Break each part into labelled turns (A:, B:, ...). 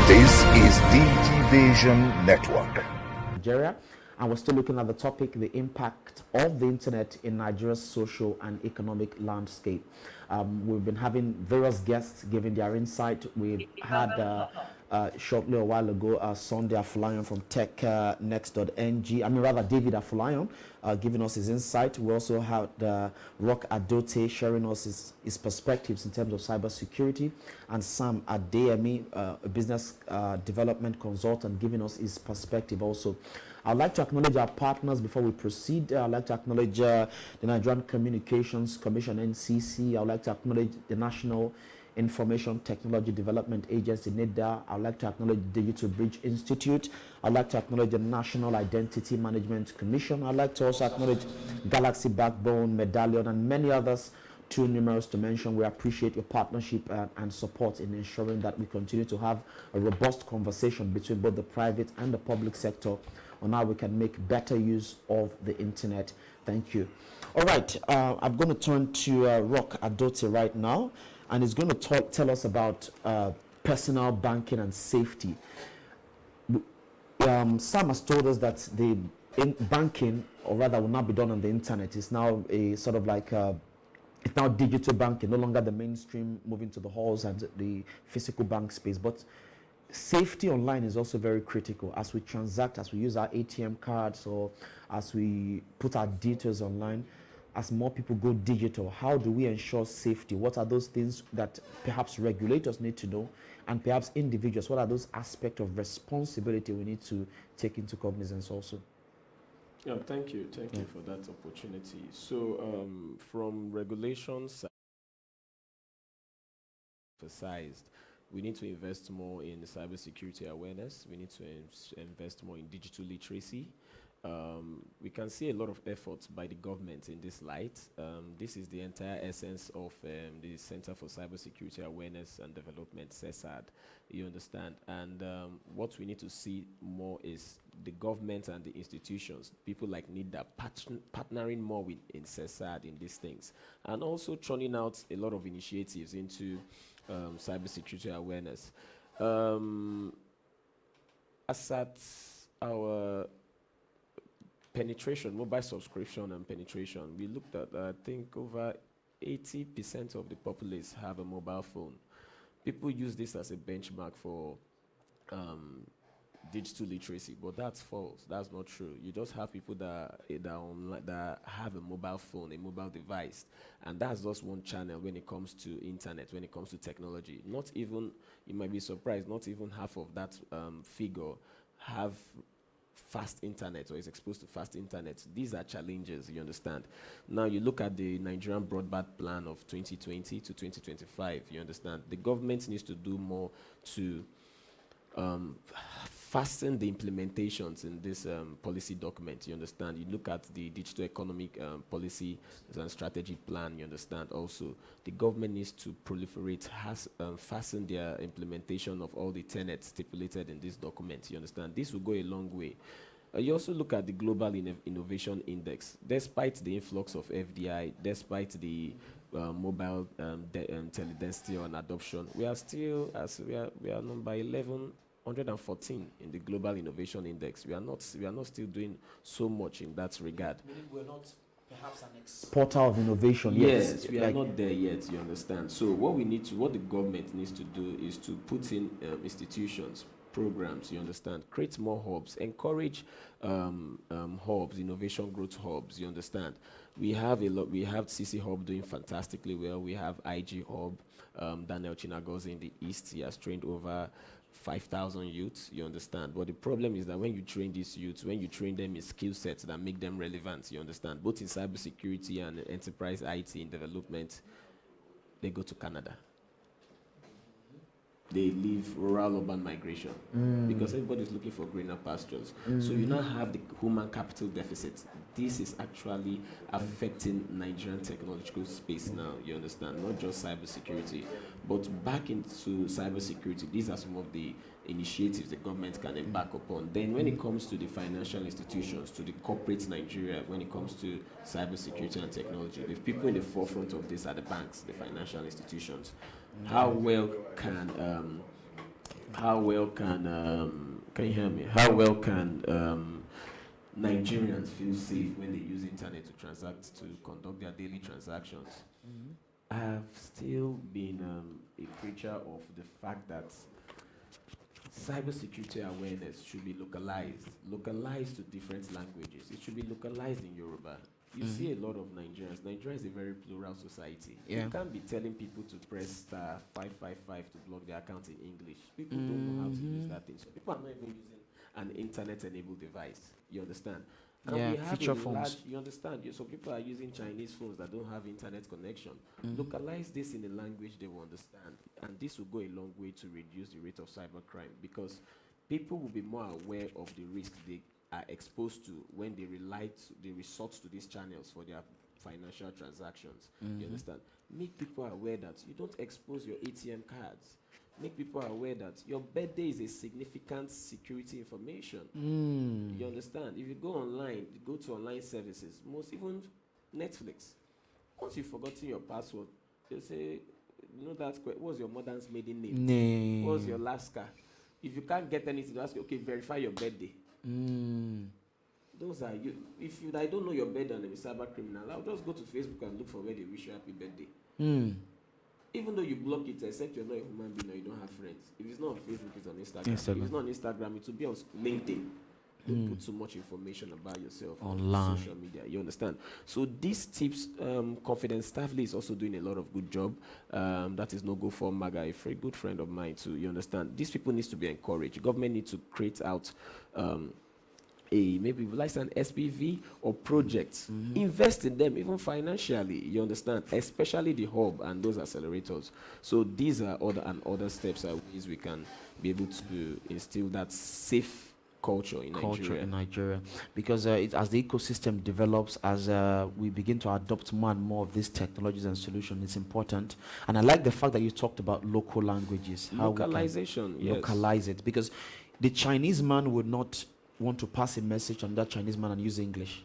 A: This is Digivation Network.
B: Nigeria, and we're still looking at the topic, the impact of the internet in Nigeria's social and economic landscape. We've been having various guests giving their insight. We've had shortly a while ago Sunday Afolayan from technext.ng, David Afolayan giving us his insight. We also had Rock Adote sharing us his perspectives in terms of cybersecurity, and Sam Adeyemi, a business development consultant, giving us his perspective also. I'd like to acknowledge our partners before we proceed. I'd like to acknowledge the Nigerian Communications Commission, NCC. I'd like to acknowledge the National Information Technology Development Agency, NIDA. I'd like to acknowledge the Digital Bridge Institute. I'd like to acknowledge the National Identity Management Commission. I'd like to also acknowledge Galaxy Backbone, Medallion, and many others, too numerous to mention. We appreciate your partnership and support in ensuring that we continue to have a robust conversation between both the private and the public sector on how we can make better use of the internet. Thank you. All right, I'm going to turn to Rock Adote right now, and he's going to tell us about personal banking and safety. Sam has told us that the banking, or rather will not be done on the internet. It's now a sort of like it's now digital banking, no longer the mainstream, moving to the halls and the physical bank space. But safety online is also very critical as we transact, as we use our ATM cards, or as we put our details online. As more people go digital, how do we ensure safety? What are those things that perhaps regulators need to know, and perhaps individuals? What are those aspects of responsibility we need to take into cognizance also?
C: Yeah, thank you for that opportunity. So from regulations emphasized, we need to invest more in cybersecurity awareness. We need to invest more in digital literacy. We can see a lot of efforts by the government in this light. This is the entire essence of the Center for Cybersecurity Awareness and Development, CECAD, you understand. And what we need to see more is the government and the institutions, people like NIDA, partnering more in CECAD in these things, and also churning out a lot of initiatives into cybersecurity awareness. As at our penetration, mobile subscription and penetration, we looked at, I think, over 80% of the populace have a mobile phone. People use this as a benchmark for digital literacy, but that's false. That's not true. You just have people that have a mobile phone, a mobile device, and that's just one channel when it comes to internet, when it comes to technology. Not even, you might be surprised, not even half of that figure have fast internet or is exposed to fast internet. These are challenges, you understand. Now you look at the Nigerian broadband plan of 2020 to 2025, you understand. The government needs to do more to fasten the implementations in this policy document, you understand. You look at the digital economic policy and strategy plan, you understand. Also, the government needs to proliferate, fasten their implementation of all the tenets stipulated in this document, you understand. This will go a long way. You also look at the Global Innovation Index. Despite the influx of FDI, despite the mobile teledensity on adoption, we are still, we are number 114 in the Global Innovation Index. We are not still doing so much in that regard.
B: Meaning we're not perhaps an exporter of innovation yet.
C: Yes, we are not there yet, you understand. So what the government needs to do is to put in institutions, programs, you understand, create more hubs, encourage hubs, innovation growth hubs, you understand. We have CC Hub doing fantastically well. We have IG Hub, Daniel Chinagozi in the East. He has trained over 5,000 youths, you understand. But the problem is that when you train these youths, when you train them in skill sets that make them relevant, you understand, both in cybersecurity and enterprise IT in development, they go to Canada. They leave rural urban migration because everybody's looking for greener pastures. So you now have the human capital deficit. This is actually affecting Nigerian technological space now, you understand, not just cybersecurity. But back into cybersecurity, these are some of the initiatives the government can embark upon. Then when it comes to the financial institutions, to the corporate Nigeria, when it comes to cybersecurity and technology, the people in the forefront of this are the banks, the financial institutions. How well can how well can you hear me? How well can Nigerians feel safe when they use internet to transact, to conduct their daily transactions? I have still been a creature of the fact that cybersecurity awareness should be localized to different languages. It should be localized in Yoruba. You see a lot of Nigerians. Nigeria is a very plural society.
B: Yeah.
C: You can't be telling people to press star 555 to block their account in English. People don't know how to use that thing. So people are not even using an internet-enabled device. You understand? And
B: Yeah,
C: we have
B: feature
C: a
B: phones.
C: large, you understand? So people are using Chinese phones that don't have internet connection. Localize this in a language they will understand, and this will go a long way to reduce the rate of cybercrime, because people will be more aware of the risk they are exposed to when they resort to these channels for their financial transactions. You understand? Make people aware that you don't expose your ATM cards. Make people aware that your birthday is a significant security information. You understand? If you go online, you go to online services, most even Netflix, once you've forgotten your password, they say, you know that, what's your mother's maiden name? What's your last car? If you can't get anything, they ask you, okay, verify your birthday. Those are you. I don't know your birthday and I'm a cyber criminal, I'll just go to Facebook and look for where they wish you happy birthday. Even though you block it, except you're not a human being or you don't have friends. If it's not on Facebook, it's on Instagram. If it's not on Instagram, it will be on LinkedIn. Don't put too much information about yourself
B: Online.
C: on social media. You understand? So these tips, Confidence Staffley is also doing a lot of good job. That is no go for Maga, a good friend of mine too. You understand? These people need to be encouraged. Government needs to create out maybe like an SPV or projects. Invest in them, even financially. You understand? Especially the hub and those accelerators. So these are other steps and ways we can be able to instill that safe culture in Nigeria.
B: Because as the ecosystem develops, as we begin to adopt more and more of these technologies and solutions, it's important. And I like the fact that you talked about local languages, how
C: Localization,
B: we can localize it, because the Chinese man would not want to pass a message on that Chinese man and use English.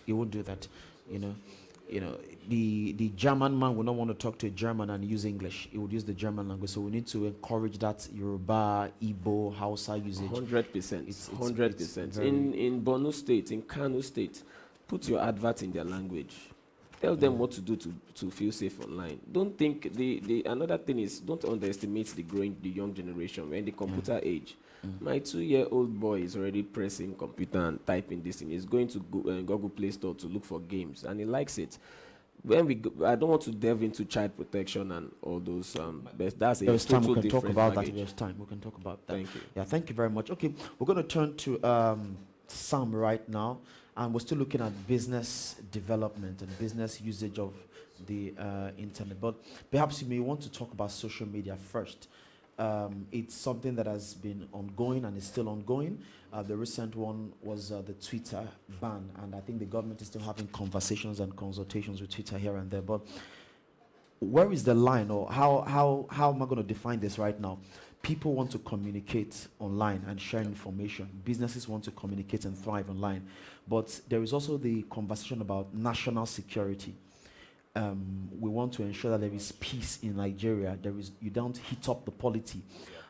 B: He won't do that. The German man will not want to talk to a German and use English. He would use the German language. So we need to encourage that Yoruba, Igbo, Hausa usage.
C: 100%.
B: It's
C: 100%. In Borno State, in Kano State, put your advert in their language. Tell them what to do to feel safe online. Don't think another thing is, don't underestimate the young generation. We're in the computer age. My 2-year-old boy is already pressing computer and typing this thing. He's going to Google Play Store to look for games, and he likes it. I don't want to delve into child protection and all those. But that's a
B: There's time we
C: total
B: can talk
C: different
B: about
C: baggage.
B: that. There's time we can talk about that.
C: Thank you.
B: Yeah, thank you very much. Okay, we're going to turn to Sam right now, and we're still looking at business development and business usage of the internet. But perhaps you may want to talk about social media first. It's something that has been ongoing and is still ongoing. The recent one was the Twitter ban, and I think the government is still having conversations and consultations with Twitter here and there. But where is the line, or how am I going to define this right now? People want to communicate online and share information. Businesses want to communicate and thrive online. But there is also the conversation about national security. We want to ensure that there is peace in Nigeria. You don't heat up the polity.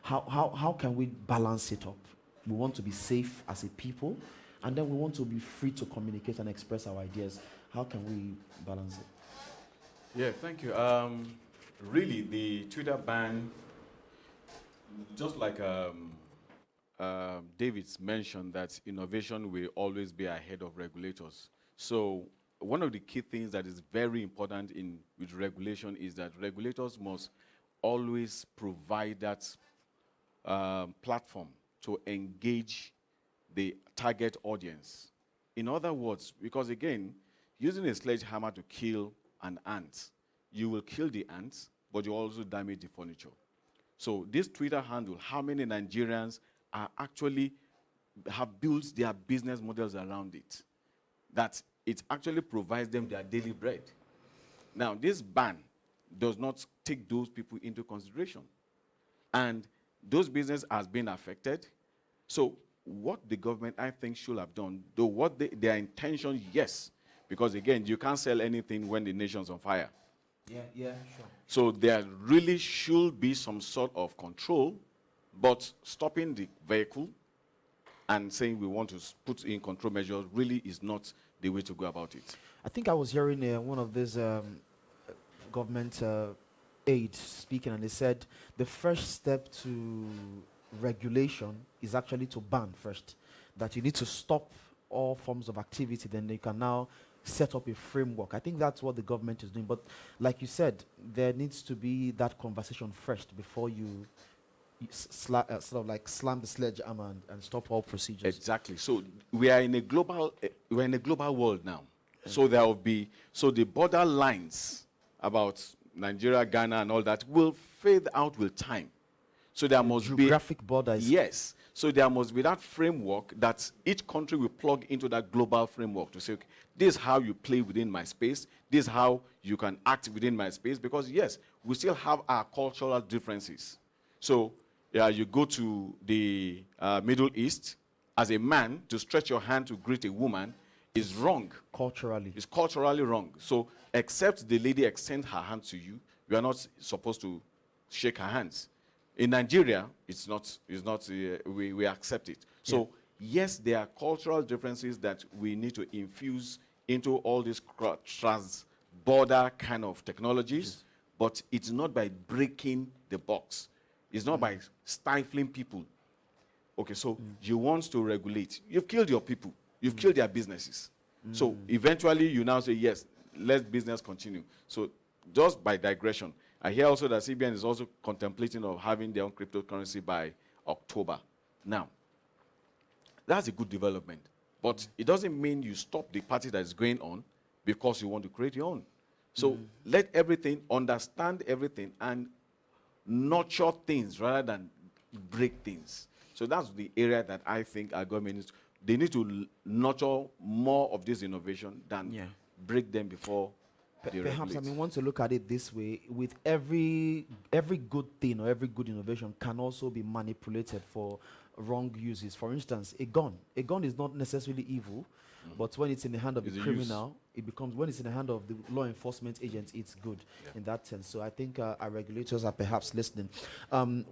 B: How can we balance it up? We want to be safe as a people, and then we want to be free to communicate and express our ideas. How can we balance it?
D: Yeah, thank you. Really, the Twitter ban, just like David's mentioned, that innovation will always be ahead of regulators. So one of the key things that is very important with regulation is that regulators must always provide that platform to engage the target audience. In other words, because again, using a sledgehammer to kill an ant, you will kill the ants, but you also damage the furniture. So this Twitter handle, how many Nigerians are actually have built their business models around it, that it actually provides them their daily bread. Now, this ban does not take those people into consideration. And those businesses has been affected. So what the government, I think, should have done, though what their intention, yes, because again, you can't sell anything when the nation's on fire.
B: Yeah, sure.
D: So there really should be some sort of control But stopping the vehicle and saying we want to put in control measures really is not the way to go about it.
B: I think I was hearing one of these government aides speaking, and they said the first step to regulation is actually to ban first. That you need to stop all forms of activity, then they can now set up a framework. I think that's what the government is doing. But like you said, there needs to be that conversation first before you sort of like slam the sledgehammer and stop all procedures.
D: Exactly. So we are in a global world now. So there will be the border lines about Nigeria, Ghana, and all that will fade out with time. So there must be
B: geographic borders.
D: Yes. So there must be that framework that each country will plug into that global framework to say, okay, this is how you play within my space. This is how you can act within my space. Because yes, we still have our cultural differences. So yeah, you go to the Middle East, as a man, to stretch your hand to greet a woman is wrong.
B: Culturally.
D: It's culturally wrong. So except the lady extends her hand to you, you are not supposed to shake her hands. In Nigeria, it's not, we accept it. So yes, there are cultural differences that we need to infuse into all these trans-border kind of technologies, but it's not by breaking the box. It's not by stifling people. Okay, so you want to regulate. You've killed your people. You've killed their businesses. So eventually you now say, yes, let business continue. So just by digression, I hear also that CBN is also contemplating of having their own cryptocurrency by October. Now, that's a good development. But it doesn't mean you stop the party that is going on because you want to create your own. So let everything, understand everything, and nurture things rather than break things. So that's the area that I think our government needs. They need to nurture more of this innovation than break them before they
B: Perhaps,
D: regulate.
B: I mean, want to look at it this way: with every good thing or every good innovation can also be manipulated for wrong uses. For instance, a gun. A gun is not necessarily evil, but when it's in the hand of
D: It's
B: the
D: a
B: criminal, it becomes. When it's in the hand of the law enforcement agents, it's good in that sense. So I think our regulators are perhaps listening.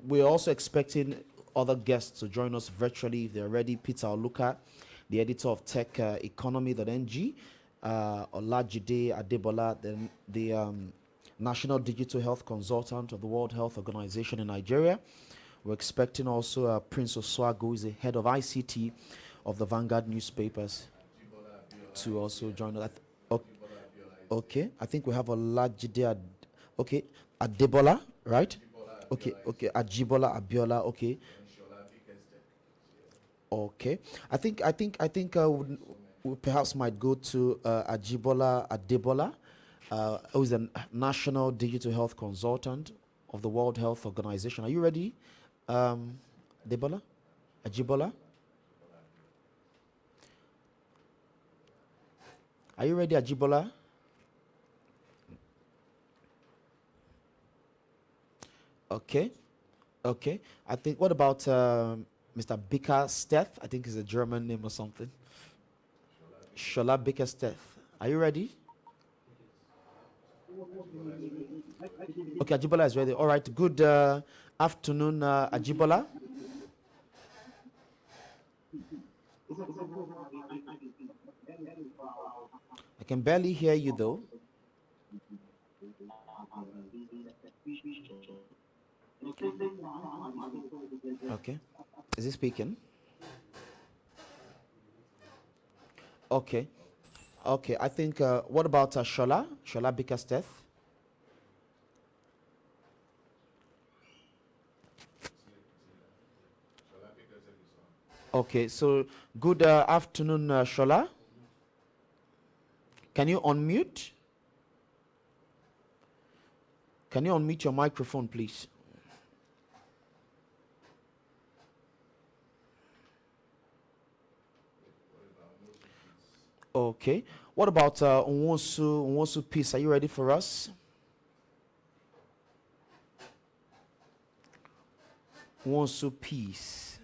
B: We're also expecting other guests to join us virtually if they're ready. Peter Oluka, the editor of techeconomy.ng, Olajide Adebola, the National Digital Health Consultant of the World Health Organization in Nigeria. We're expecting also Prince Oswago, who is the head of ICT of the Vanguard newspapers, to also join us. Okay, I think we have Olajide Adebola, right? Okay, Ajibola Abiola, okay. Okay, I think we perhaps might go to Ajibola Adebola, who is a national digital health consultant of the World Health Organization. Are you ready, Adebola? Ajibola? Are you ready, Ajibola? Okay. I think, what about Mr. Bickersteth? I think it's a German name or something. Shola Bickersteth. Are you ready? Okay, Ajibola is ready. All right. Good afternoon, Ajibola. I can barely hear you though. Okay. Is he speaking? Okay. I think, what about Shola? Shola Bickersteth? Okay, so good afternoon, Shola. Can you unmute? Can you unmute your microphone, please? Okay. What about Nwosu Peace? Are you ready for us? Nwosu Peace.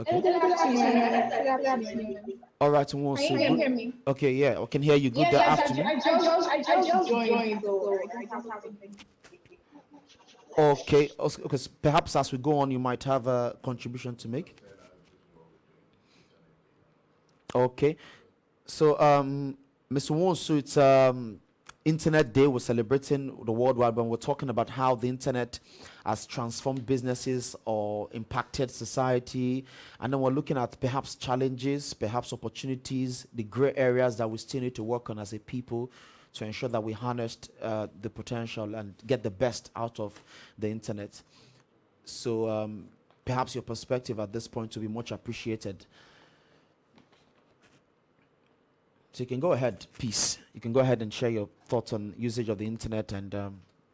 B: Okay.
E: Good afternoon. Good afternoon.
B: All right, Nwo.
E: Can
B: So
E: you
B: good.
E: hear me?
B: Okay, yeah, I can hear you. Good
E: Yes,
B: afternoon.
E: I just joined, so I just have something.
B: Okay, because perhaps as we go on, you might have a contribution to make. Okay, so Mr. Wonsu, it's Internet Day. We're celebrating the worldwide, but we're talking about how the internet has transformed businesses or impacted society, and then we're looking at perhaps challenges, perhaps opportunities, the gray areas that we still need to work on as a people to ensure that we harness the potential and get the best out of the internet. So perhaps your perspective at this point will be much appreciated. So you can go ahead, Peace. You can go ahead and share your thoughts on usage of the internet and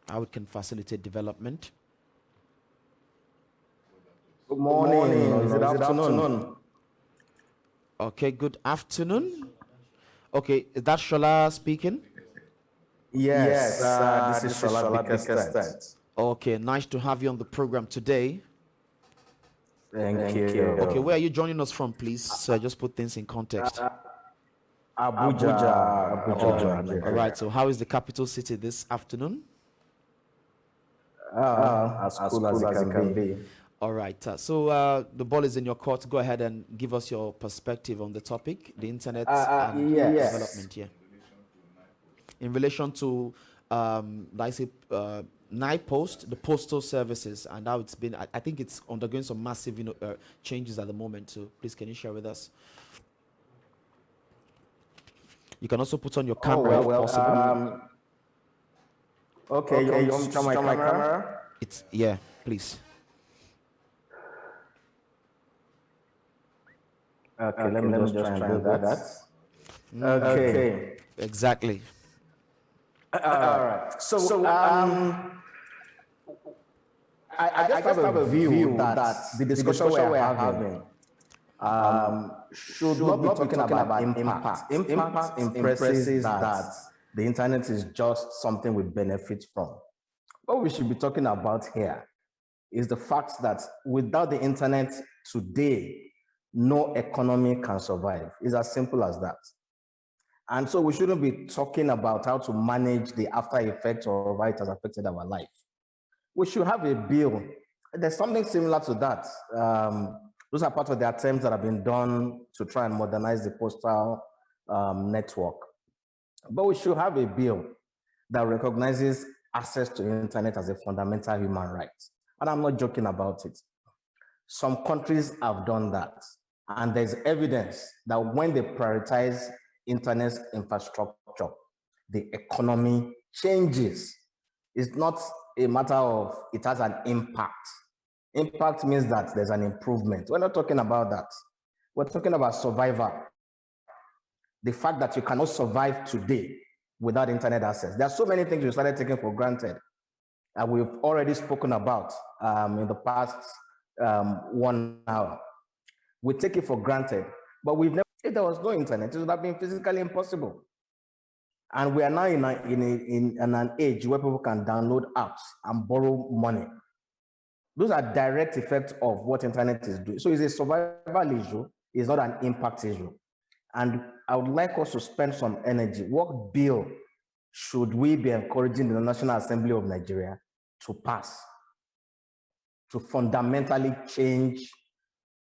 B: how it can facilitate development.
F: Good morning. Or is it afternoon?
B: Okay, good afternoon. Okay, is that Shola speaking?
F: Yes, this is Shola Bickerstead.
B: Okay, nice to have you on the program today.
F: Thank you.
B: Okay, where are you joining us from, please? So I just put things in context.
F: Abuja.
B: All right, so how is the capital city this afternoon?
F: As cool as it can be.
B: All right, so the ball is in your court. Go ahead and give us your perspective on the topic, the internet and
F: yes.
B: development here. In relation to, like I say, NIPOST, the postal services, and how it's been, I think it's undergoing some massive changes at the moment. So please, can you share with us? You can also put on your camera if possible.
F: Okay, you want me to turn my camera?
B: Yeah, please.
F: Okay, let me just try and do that. Okay.
B: Exactly.
F: All right. So I just have a view that the discussion we're having should not be talking about impact. Impact impresses that the internet is just something we benefit from. What we should be talking about here is the fact that without the internet today, no economy can survive. It's as simple as that. And so we shouldn't be talking about how to manage the after effects or how it has affected our life. We should have a bill. There's something similar to that. Those are part of the attempts that have been done to try and modernize the postal network. But we should have a bill that recognizes access to the internet as a fundamental human right. And I'm not joking about it. Some countries have done that. And there's evidence that when they prioritize internet infrastructure, the economy changes. It's not a matter of it has an impact. Impact means that there's an improvement. We're not talking about that. We're talking about survival. The fact that you cannot survive today without internet access. There are so many things we started taking for granted. And we've already spoken about in the past 1 hour. We take it for granted, but we've never, if there was no internet, it would have been physically impossible. And we are now in an age where people can download apps and borrow money. Those are direct effects of what internet is doing. So it's a survival issue, it's not an impact issue. And I would like us to spend some energy. What bill should we be encouraging the National Assembly of Nigeria to pass to fundamentally change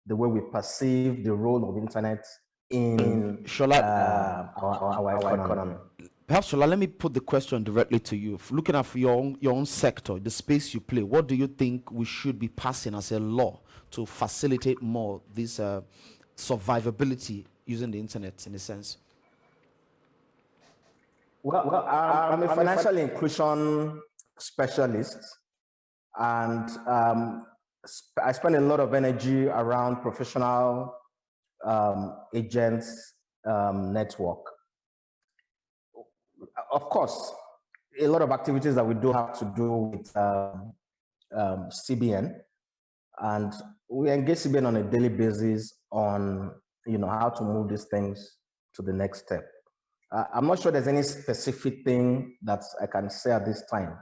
F: the way we perceive the role of internet in our economy?
B: Perhaps, Shola, let me put the question directly to you. Looking at your own sector, the space you play, what do you think we should be passing as a law to facilitate more this survivability using the internet in a sense?
F: Well, I'm a financial inclusion specialist, and I spend a lot of energy around professional agents network. Of course, a lot of activities that we do have to do with CBN, and we engage CBN on a daily basis on how to move these things to the next step. I'm not sure there's any specific thing that I can say at this time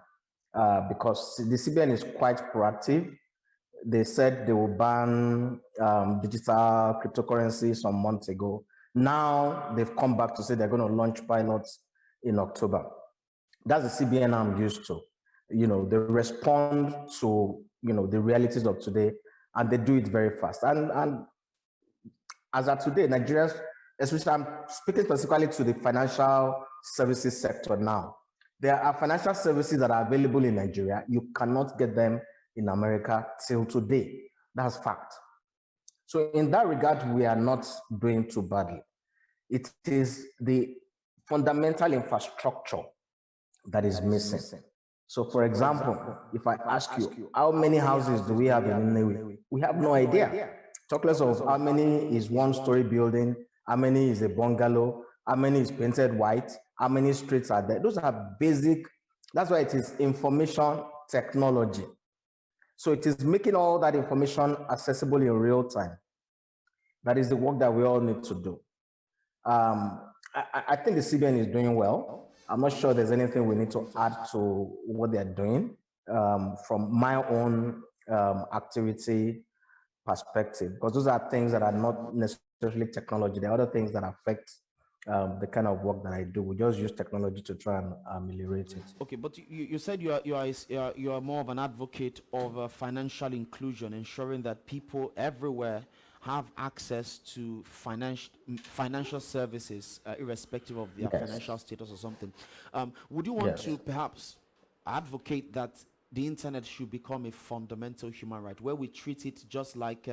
F: because the CBN is quite proactive. They said they will ban digital cryptocurrency some months ago. Now they've come back to say they're going to launch pilots in October. That's the CBN I'm used to. They respond to the realities of today, and they do it very fast. And as of today, Nigeria's, especially I'm speaking specifically to the financial services sector now. There are financial services that are available in Nigeria. You cannot get them in America till today. That's fact. So in that regard, we are not doing too badly. It is the fundamental infrastructure that is missing. So for example, if I ask you, how many houses do we have in Nnewi? We have no idea. Talk less of how many is one-story building, how many is a bungalow, how many is painted white, how many streets are there. Those are basic. That's why it is information technology. So it is making all that information accessible in real time. That is the work that we all need to do. I think the CBN is doing well. I'm not sure there's anything we need to add to what they're doing from my own activity perspective, because those are things that are not necessarily technology. There are other things that affect the kind of work that I do. We just use technology to try and ameliorate it.
B: Okay, but you said you are more of an advocate of financial inclusion, ensuring that people everywhere have access to financial services, irrespective of their
F: Yes.
B: financial status or something. Would you want
F: Yes.
B: to perhaps advocate that the internet should become a fundamental human right, where we treat it just like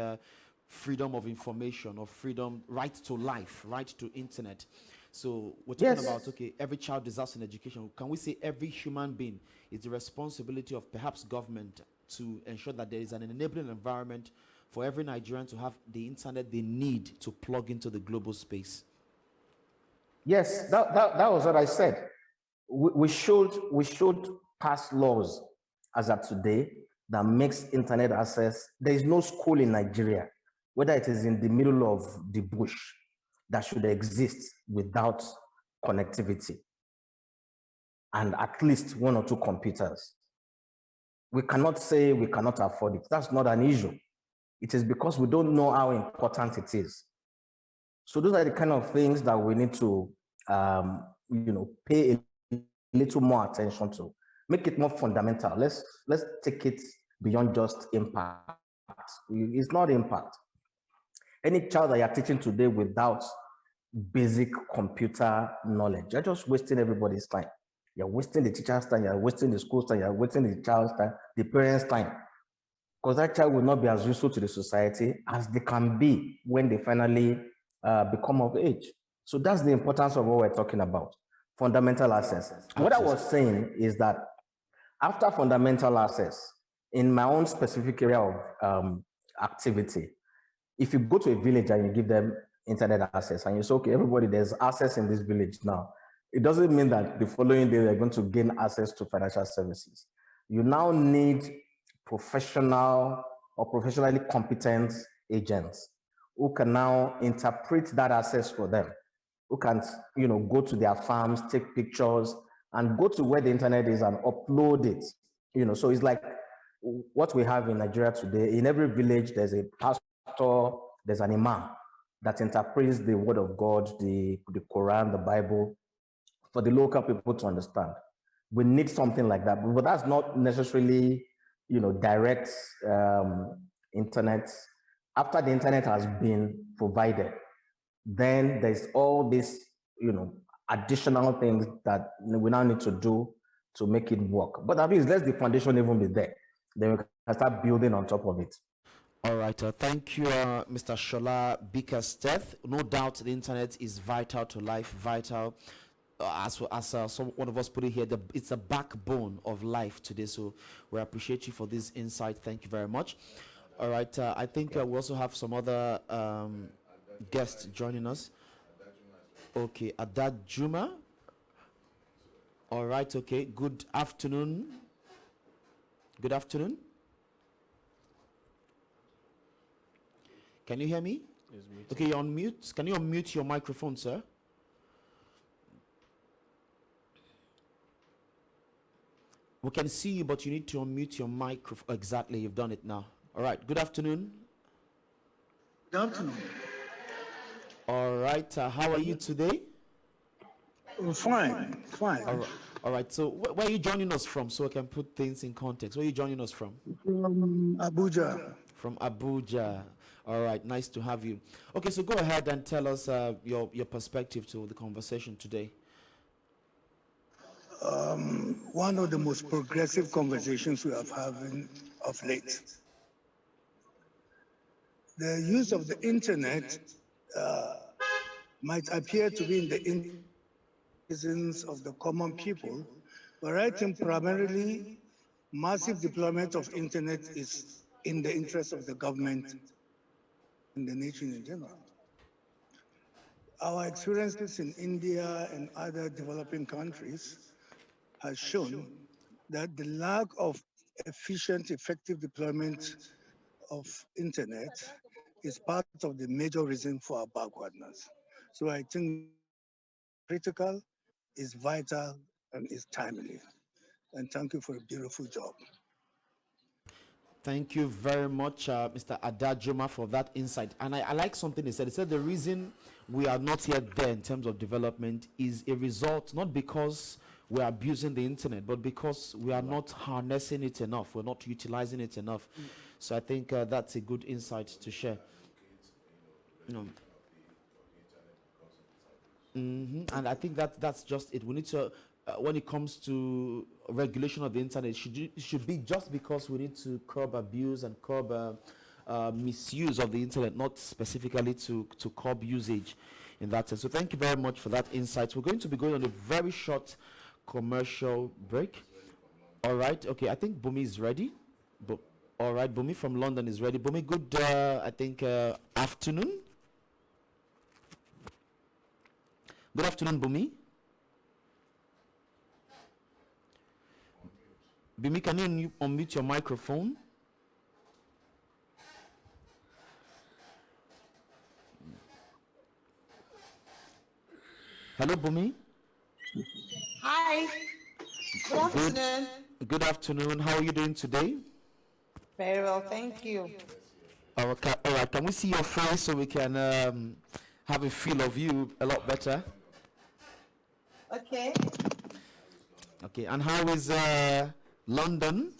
B: freedom of information or freedom, right to life, right to internet? So we're talking
F: Yes.
B: about, okay, every child deserves an education. Can we say every human being is the responsibility of perhaps government to ensure that there is an enabling environment for every Nigerian to have the internet they need to plug into the global space?
F: Yes, that was what I said. We should pass laws as of today that makes internet access. There is no school in Nigeria, whether it is in the middle of the bush, that should exist without connectivity and at least one or two computers. We cannot say we cannot afford it. That's not an issue. It is because we don't know how important it is. So those are the kind of things that we need to, pay a little more attention to, make it more fundamental. Let's take it beyond just impact. It's not impact. Any child that you're teaching today without basic computer knowledge, you're just wasting everybody's time. You're wasting the teacher's time, you're wasting the school's time, you're wasting the child's time, the parents' time. Because that child will not be as useful to the society as they can be when they finally become of age. So that's the importance of what we're talking about, fundamental access. What I was saying is that after fundamental access, in my own specific area of activity, if you go to a village and you give them internet access and you say, okay, everybody, there's access in this village now, it doesn't mean that the following day they're going to gain access to financial services. You now need professional or professionally competent agents who can now interpret that access for them, who can go to their farms, take pictures, and go to where the internet is and upload it. So it's like what we have in Nigeria today. In every village, there's a pastor, there's an imam that interprets the word of God, the Quran, the Bible, for the local people to understand. We need something like that, but that's not necessarily, direct internet. After the internet has been provided, then there's all these, additional things that we now need to do to make it work. But at least let the foundation even be there. Then we can start building on top of it.
B: All right, thank you, Mr. Shola Bickersteth. No doubt the internet is vital to life, vital. One of us put it here, it's a backbone of life today. So we appreciate you for this insight. Thank you very much. All right, I think we also have some other guests joining us. Okay, Adad Juma. All right, okay. Good afternoon. Good afternoon. Can you hear me? Okay, you're on mute. Can you unmute your microphone, sir? We can see you, but you need to unmute your microphone. Exactly, you've done it now. All right. Good afternoon.
G: Good afternoon.
B: All right. How are you today?
G: Fine, fine.
B: All right. All right. So where are you joining us from, so I can put things in context? Where are you joining us from?
G: From Abuja.
B: From Abuja. All right. Nice to have you. Okay. So go ahead and tell us your perspective to the conversation today.
G: One of the most progressive conversations we have having of late. The use of the internet might appear to be in the citizens of the common people, but I think primarily massive deployment of internet is in the interest of the government and the nation in general. Our experiences in India and other developing countries has shown that the lack of efficient, effective deployment of internet is part of the major reason for our backwardness. So I think critical, is vital, and is timely. And thank you for a beautiful job.
B: Thank you very much, Mr. Adajuma, for that insight. And I like something he said. He said the reason we are not yet there in terms of development is a result, not because we're abusing the internet, but because we are not harnessing it enough. We're not utilizing it enough. So I think that's a good insight to share. And I think that's just it. We need to, when it comes to regulation of the internet, it should be just because we need to curb abuse and curb misuse of the internet, not specifically to curb usage in that sense. So thank you very much for that insight. We're going to be going on a very short commercial break. All right. Okay. I think Bumi is ready. All right. Bumi from London is ready. Bumi, good, afternoon. Good afternoon, Bumi. Bumi, can you unmute your microphone? Hello, Bumi.
H: Hi. Good afternoon.
B: Good afternoon. How are you doing today?
H: Very well, thank you.
B: All right. Can we see your face so we can have a feel of you a lot better?
H: Okay.
B: Okay. And how is London?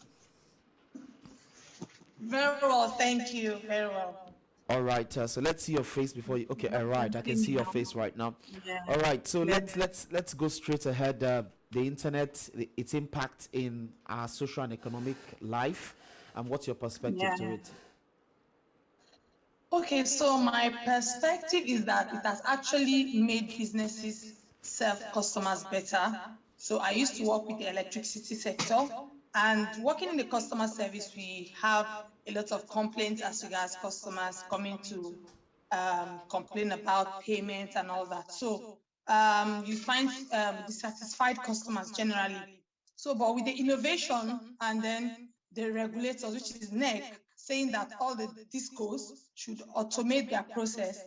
H: Very well, thank you. Very well.
B: All right. So let's see your face before you. Okay. All right. I can see your face right now.
H: Yeah.
B: All right. So
H: Yeah.
B: let's go straight ahead. The internet, its impact in our social and economic life, and what's your perspective to it?
H: Okay, so my perspective is that it has actually made businesses serve customers better. So I used to work with the electricity sector, and working in the customer service, we have a lot of complaints as regards customers coming to complain about payments and all that. So you find dissatisfied customers generally. So, but with the innovation and then the regulators, which is NEC, saying that all the discos should automate their process,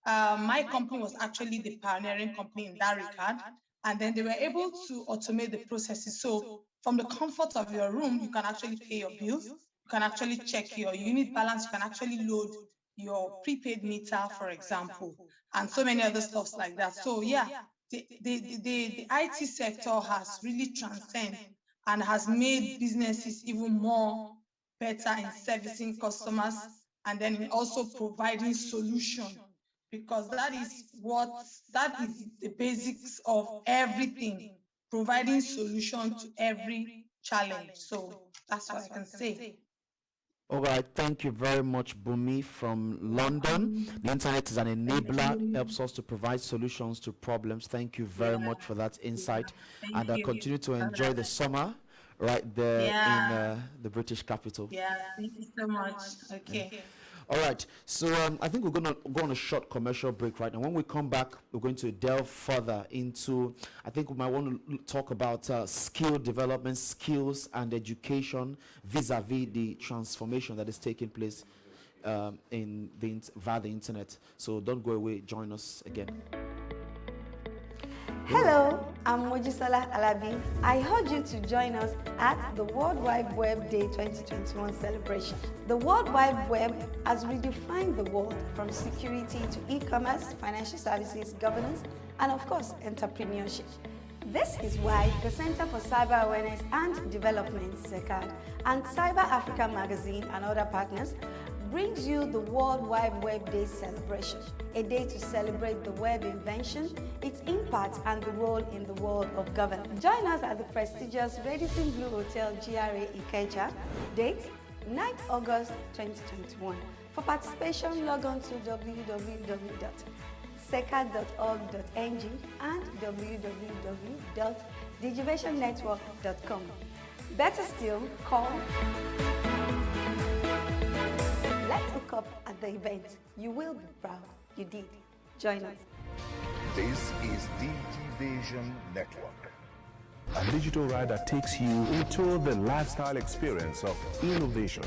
H: my company was actually the pioneering company in that regard. And then they were able to automate the processes. So from the comfort of your room, you can actually pay your bills. You can actually check your unit balance. You can actually load your prepaid meter, for example, and so many other stuffs like that. So yeah, the IT sector has really transcended and has made businesses even more better in servicing customers and then in also providing solution, because that is the basics of everything, providing solution to every challenge. So that's what I can say.
B: All right, thank you very much, Bumi from London. The internet is an enabler, helps us to provide solutions to problems. Thank you very much for that insight. And continue to enjoy the summer right there in the British capital.
H: Yeah, thank you so much. Okay.
B: All right, so I think we're going to go on a short commercial break right now. When we come back, we're going to delve further into, I think we might want to talk about skill development, skills and education vis-a-vis the transformation that is taking place via the internet. So don't go away, join us again.
I: Hello, I'm Mojisola Alabi. I urge you to join us at the World Wide Web Day 2021 celebration. The World Wide Web has redefined the world from security to e-commerce, financial services, governance, and of course, entrepreneurship. This is why the Center for Cyber Awareness and Development, CECAD, and Cyber Africa Magazine and other partners brings you the World Wide Web Day celebration, a day to celebrate the web invention, its impact, and the role in the world of governance. Join us at the prestigious Radisson Blu Hotel GRA Ikeja, date 9th August 2021. For participation, log on to www.secad.org.ng and www.digivationnetwork.com. Better still, call. Let's hook up at the event. You will be proud. You did. Join us.
A: This is Digivation Network.
J: A digital ride that takes you into the lifestyle experience of innovation,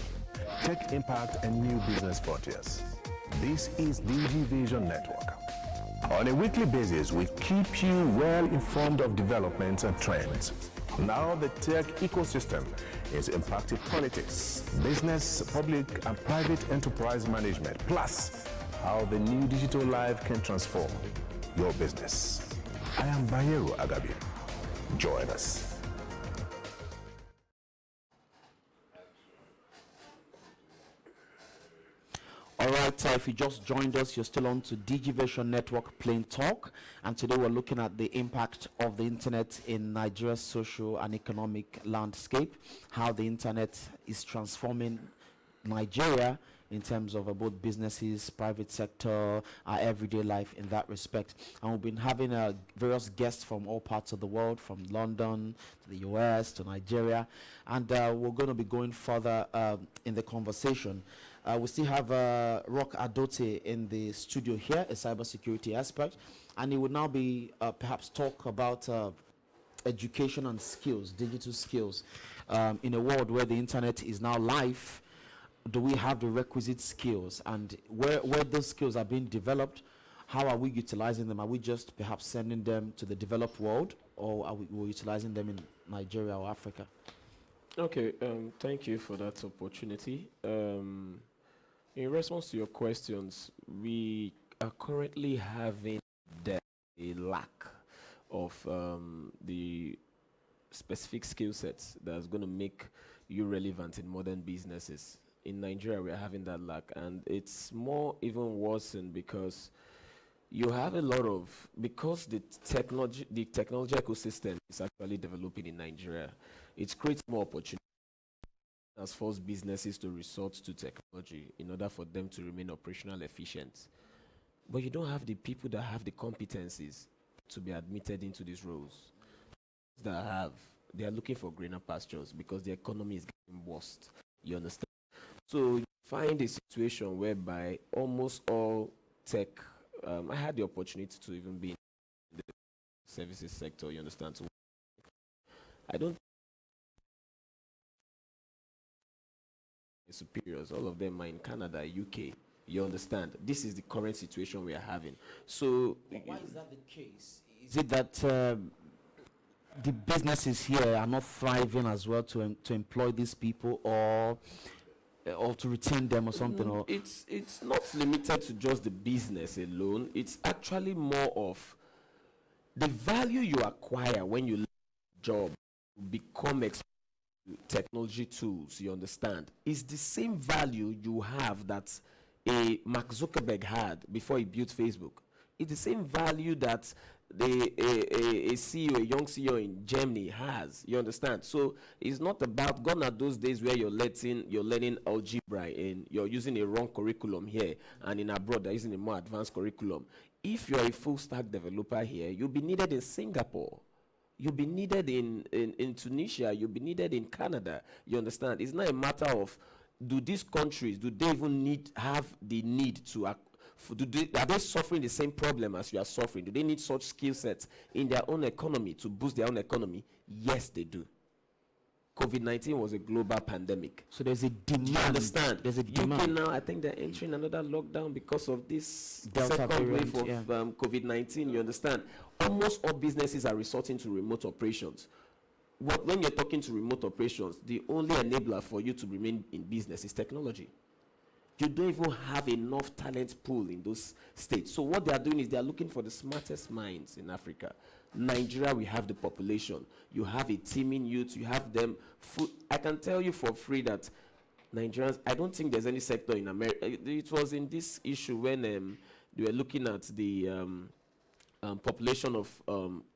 J: tech impact, and new business frontiers. This is Digivation Network. On a weekly basis, we keep you well informed of developments and trends. Now the tech ecosystem is impacting politics, business, public and private enterprise management, plus how the new digital life can transform your business. I am Bayero Agabi. Join us.
B: All right, if you just joined us, you're still on to Digivation Network Plain Talk, and today we're looking at the impact of the internet in Nigeria's social and economic landscape, how the internet is transforming Nigeria in terms of both businesses, private sector, our everyday life in that respect. And we've been having various guests from all parts of the world, from London to the US to Nigeria, and we're going to be going further in the conversation. We still have Rock Adote in the studio here, a cybersecurity expert, and he would now be perhaps talk about education and skills, digital skills. In a world where the internet is now live, do we have the requisite skills? And where those skills are being developed, how are we utilizing them? Are we just perhaps sending them to the developed world, or are we utilizing them in Nigeria or Africa?
C: Okay, thank you for that opportunity. In response to your questions, we are currently having a lack of the specific skill sets that's going to make you relevant in modern businesses. In Nigeria, we are having that lack, and it's more even worsened because you have a lot of, because the technology ecosystem is actually developing in Nigeria, it creates more opportunities as forced businesses to resort to technology in order for them to remain operational efficient. But you don't have the people that have the competencies to be admitted into these roles. They are looking for greener pastures because the economy is getting worse. You understand? So you find a situation whereby almost all tech, I had the opportunity to even be in the services sector, you understand? So I don't superiors, all of them are in Canada, UK. You understand? This is the current situation we are having. So
B: why is that the case? Is it that the businesses here are not thriving as well to employ these people, or to retain them or something? Or
C: it's not limited to just the business alone. It's actually more of the value you acquire when you leave a job, become technology tools, you understand, is the same value you have that a Mark Zuckerberg had before he built Facebook. It's the same value that a CEO, a young CEO in Germany has, you understand? So it's not about, gone are those days where you're learning algebra and you're using a wrong curriculum here, and in abroad they're using a more advanced curriculum. If you're a full stack developer here, you'll be needed in Singapore. You'll be needed in Tunisia. You'll be needed in Canada. You understand? It's not a matter of, do these countries, do they even have the need to, are they suffering the same problem as you are suffering? Do they need such skill sets in their own economy to boost their own economy? Yes, they do. COVID-19 was a global pandemic.
B: So there's a demand.
C: You understand?
B: There's a demand.
C: UK now, I think they're entering another lockdown because of this
B: Delta
C: second wave
B: variant,
C: of COVID-19. You understand? Almost all businesses are resorting to remote operations. When you're talking to remote operations, the only enabler for you to remain in business is technology. You don't even have enough talent pool in those states. So what they are doing is they are looking for the smartest minds in Africa. Nigeria, we have the population. You have a teeming youth. You have them. I can tell you for free that Nigerians, I don't think there's any sector in America. It was in this issue when they were looking at the population of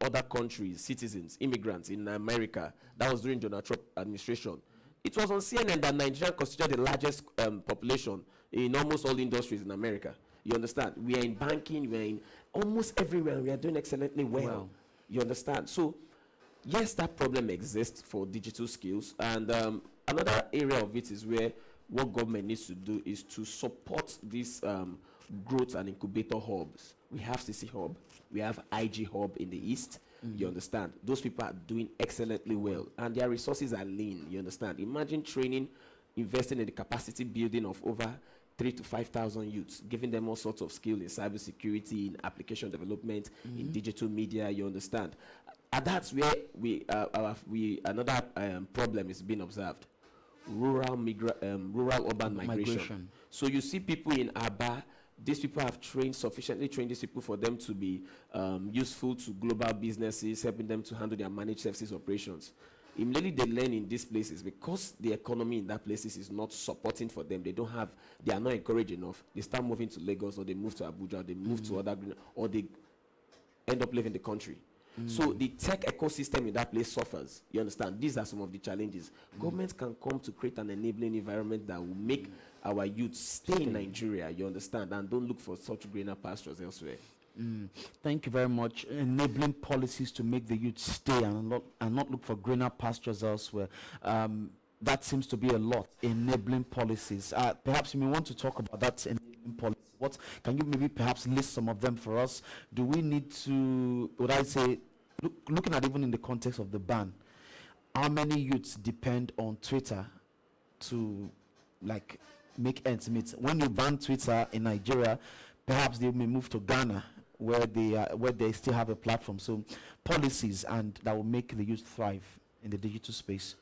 C: other countries, citizens, immigrants in America. That was during Donald Trump administration. It was on CNN that Nigeria considered the largest population in almost all industries in America. You understand? We are in banking, we are in almost everywhere. We are doing excellently well. You understand? So, yes, that problem exists for digital skills. And another area of it is where what government needs to do is to support these growth and incubator hubs. We have CC Hub, we have IG Hub in the East. You understand? Those people are doing excellently well, and their resources are lean. You understand? Imagine training, investing in the capacity building of over 3,000 to 5,000 youths, giving them all sorts of skills in cybersecurity, in application development, in digital media. You understand? And that's where another problem is being observed: rural urban migration. So you see people in Aba. These people have sufficiently trained these people for them to be useful to global businesses, helping them to handle their managed services operations. Immediately they learn in these places, because the economy in that places is not supporting for them. They are not encouraged enough. They start moving to Lagos, or they move to Abuja, or they move to other, or they end up leaving the country. So the tech ecosystem in that place suffers. You understand? These are some of the challenges. Governments can come to create an enabling environment that will make our youth stay in Nigeria, you understand, and don't look for such greener pastures elsewhere.
B: Thank you very much. Enabling policies to make the youth stay and not look for greener pastures elsewhere. That seems to be a lot. Enabling policies. Perhaps you may want to talk about that enabling policy. What can you maybe perhaps list some of them for us? Do we need to, would I say, looking at even in the context of the ban, how many youths depend on Twitter to make ends meet? When you ban Twitter in Nigeria, perhaps they may move to Ghana, where they still have a platform. So policies and that will make the youth thrive in the digital space.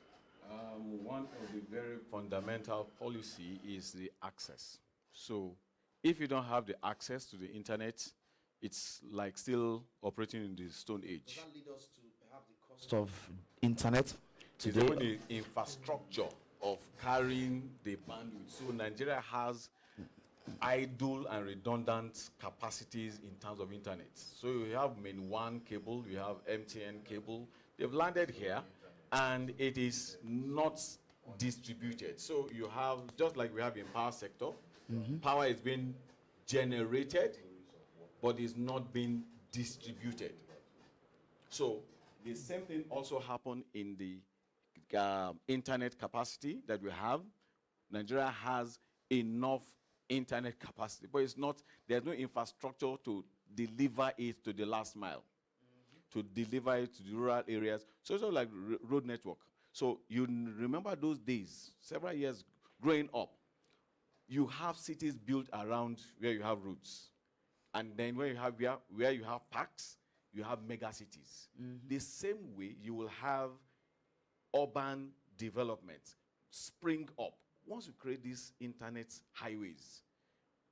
D: One of the very fundamental policy is the access. So if you don't have the access to the internet, it's like still operating in the Stone Age.
B: Does that lead us to perhaps the cost of internet today?
D: It's only the infrastructure of carrying the bandwidth. So Nigeria has idle and redundant capacities in terms of internet. So you have main one cable, you have MTN cable. They've landed here, and it is not distributed. So you have, just like we have in power sector, power is being generated, but is not being distributed. So the same thing also happened in the internet capacity that we have. Nigeria has enough internet capacity, but it's not, there's no infrastructure to deliver it to the last mile, to deliver it to the rural areas. So it's not like road network. So you remember those days, several years growing up, you have cities built around where you have roads. And then where you have parks, you have mega cities. The same way you will have urban development spring up. Once you create these internet highways,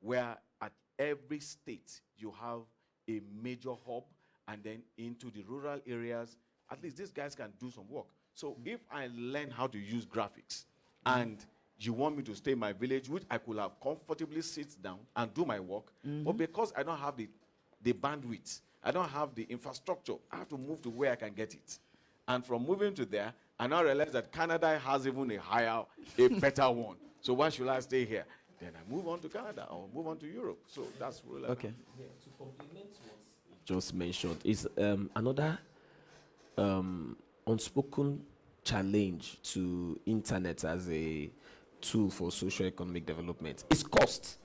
D: where at every state you have a major hub, and then into the rural areas, at least these guys can do some work. So if I learn how to use graphics, and you want me to stay in my village, which I could have comfortably sit down and do my work, but because I don't have the bandwidth, I don't have the infrastructure, I have to move to where I can get it. And from moving to there, I now realize that Canada has even a better one. So why should I stay here? Then I move on to Canada or move on to Europe. So that's really
B: okay.
C: Yeah, to complement what you just mentioned is another unspoken challenge to internet as a tool for socio-economic development. It's cost.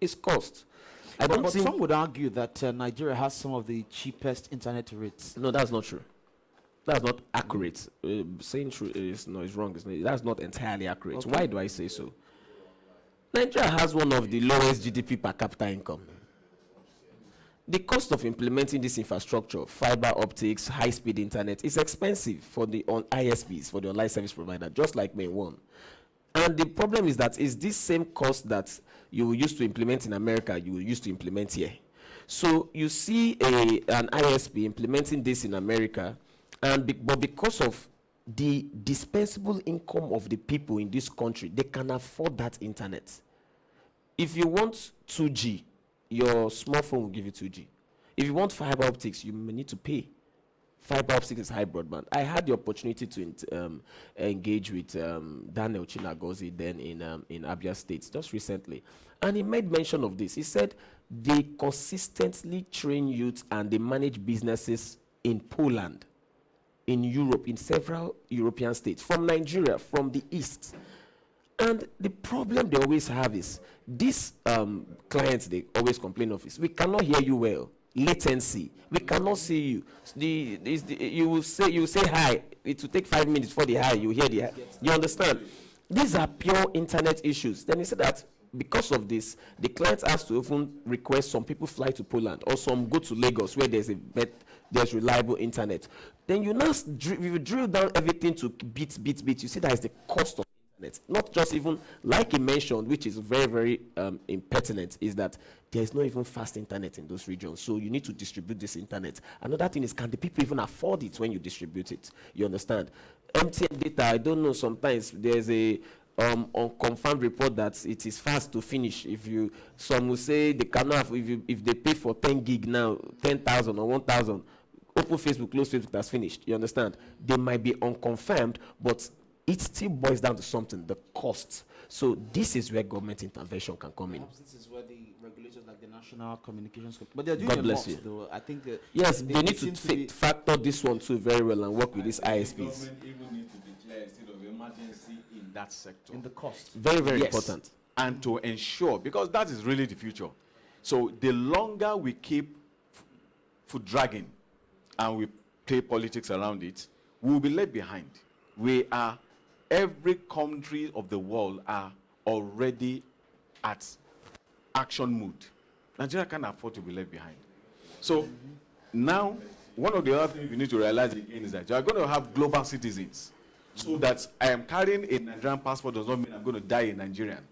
C: It's cost.
B: But some would argue that Nigeria has some of the cheapest internet rates.
C: No, that's not true. That's not accurate. Saying true is wrong. That's not entirely accurate. Okay. Why do I say so? Nigeria has one of the lowest GDP per capita income. The cost of implementing this infrastructure, fiber optics, high-speed internet, is expensive for the ISPs, for the online service provider, just like Main One. And the problem is that it's this same cost that you used to implement in America, you used to implement here. So you see an ISP implementing this in America, but because of the dispensable income of the people in this country, they can afford that internet. If you want 2G, your smartphone will give you 2G. If you want fiber optics, you may need to pay. Fiber optics is high broadband. I had the opportunity to engage with Daniel Chinagozi then in Abia State just recently. And he made mention of this. He said they consistently train youth and they manage businesses in Poland, in Europe, in several European states, from Nigeria, from the East. And the problem they always have is, these clients they always complain of is, we cannot hear you well. Latency. We cannot see you. You will say hi. It will take 5 minutes for the hi. You hear the hi. You understand? These are pure internet issues. Then he said that because of this, the clients has to even request some people fly to Poland or some go to Lagos where there's reliable internet. Then you now drill down everything to bits. You see that is the cost of internet. Not just even, like he mentioned, which is very, very impertinent, is that there is not even fast internet in those regions. So you need to distribute this internet. Another thing is, can the people even afford it when you distribute it? You understand? MTN data, I don't know, sometimes there's a unconfirmed report that it is fast to finish. Some will say they cannot, if they pay for 10 gig now, 10,000 or 1,000, open Facebook, close Facebook, that's finished. You understand? They might be unconfirmed, but it still boils down to something, the cost. So this is where government intervention can come in.
B: This is where the regulators like the National Communications, but they're doing
C: God
B: a
C: bless
B: lot,
C: you.
B: though. I think
C: yes, they need to factor this one too very well and work with these ISPs.
D: The government even need to declare a state of emergency in that sector.
B: In the cost.
C: Very, very
D: Yes.
C: important.
D: And to ensure, because that is really the future. So the longer we keep foot dragging and we play politics around it, we will be left behind. Every country of the world are already at action mood. Nigeria can't afford to be left behind. So now, one of the other things we need to realize again is that you are going to have global citizens. So that I am carrying a Nigerian passport does not mean I'm going to die a Nigerian.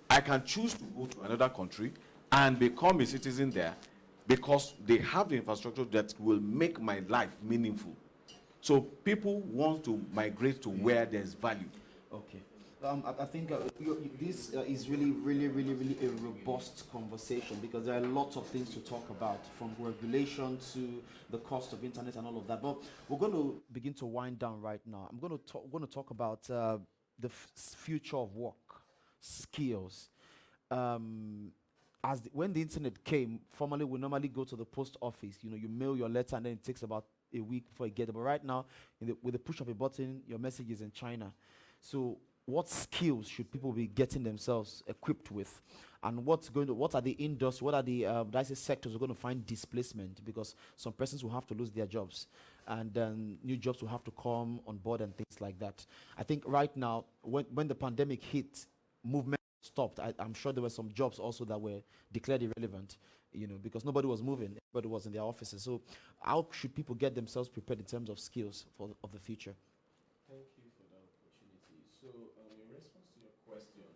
D: I can choose to go to another country and become a citizen there because they have the infrastructure that will make my life meaningful. So people want to migrate to where there's value.
B: Okay. I think this is really a robust conversation, because there are lots of things to talk about, from regulation to the cost of internet and all of that. But we're going to begin to wind down right now. I'm going to talk about the future of work, skills. When the internet came, formerly we normally go to the post office. You mail your letter and then it takes about a week before you get it. But right now, with the push of a button, your message is in China. So what skills should people be getting themselves equipped with, and what are the industries, what are the sectors who are going to find displacement, because some persons will have to lose their jobs, and then new jobs will have to come on board and things like that. I think right now, when the pandemic hit, movement stopped. I'm sure there were some jobs also that were declared irrelevant, because nobody was moving, everybody was in their offices. So how should people get themselves prepared in terms of skills of the future?
C: Thank you for that opportunity. So, in response to your question,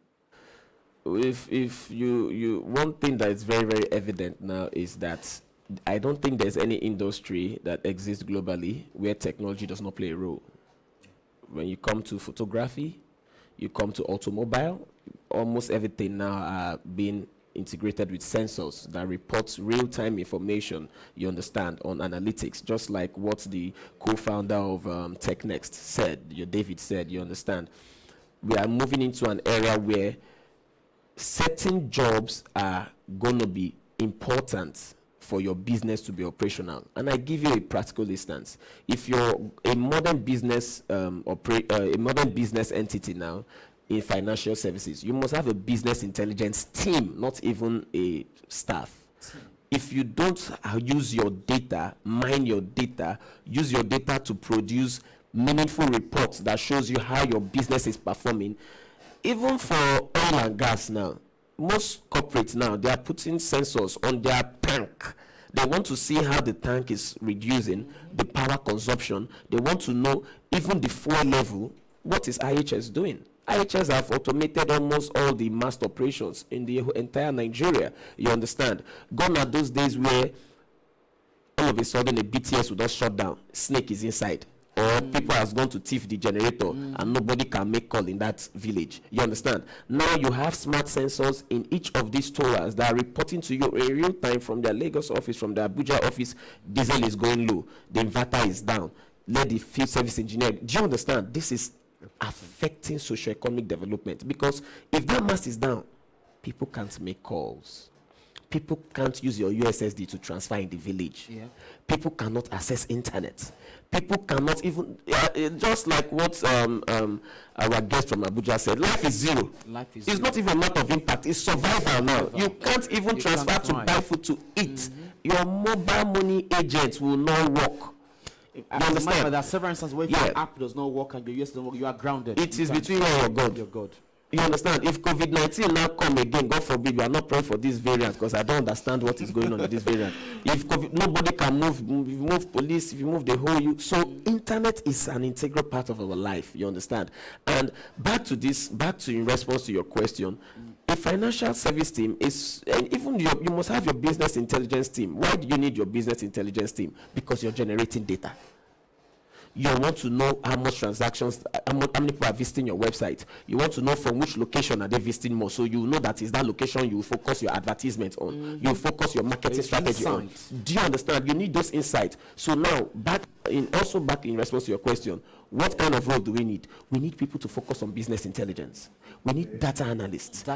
C: if you one thing that is very, very evident now is that I don't think there's any industry that exists globally where technology does not play a role. When you come to photography, you come to automobile, almost everything now are being integrated with sensors that reports real-time information, you understand, on analytics, just like what the co-founder of TechNext said, David said, you understand. We are moving into an era where certain jobs are going to be important for your business to be operational. And I give you a practical instance. If you're a modern business entity now in financial services, you must have a business intelligence team, not even a staff. if you don't use your data, mine your data, use your data to produce meaningful reports that shows you how your business is performing, even for oil and gas now, most corporates now, they are putting sensors on their tank. They want to see how the tank is reducing, the power consumption. They want to know even the fuel level. What is IHS doing? IHS have automated almost all the mass operations in the entire Nigeria. You understand? Gone are those days where all of a sudden a BTS will just shut down. Snake is inside. Or people has gone to thief the generator and nobody can make call in that village. You understand? Now you have smart sensors in each of these stores that are reporting to you in real time from their Lagos office, from their Abuja office. Diesel is going low. The inverter is down. Let the field service engineer. Do you understand? This is affecting socio-economic development, because if that mast is down, people can't make calls. People can't use your USSD to transfer in the village. Yeah. People cannot access internet. People cannot even, just like what our guest from Abuja said, life is zero. Life is it's zero. Not even a matter of impact, it's survival now. You can't even transfer to buy food to eat. Your mobile money agent will not work. You understand?
B: There are several instances where your app does not work and your US doesn't work, you are grounded.
C: It is between you and your God. You understand? If COVID-19 now come again, God forbid, we are not praying for this variant, because I don't understand what is going on with this variant. If nobody can move, if you move police, if you move the whole so internet is an integral part of our life. You understand? And back to in response to your question, a financial service team is, and even you must have your business intelligence team. Why do you need your business intelligence team? Because you're generating data. You want to know how much transactions, how many people are visiting your website. You want to know from which location are they visiting more. So you know that is that location you focus your advertisement on. You focus your marketing strategy on. Do you understand? You need those insights. So now, back in response to your question, what kind of role do we need? We need people to focus on business intelligence. We need data analysts. Do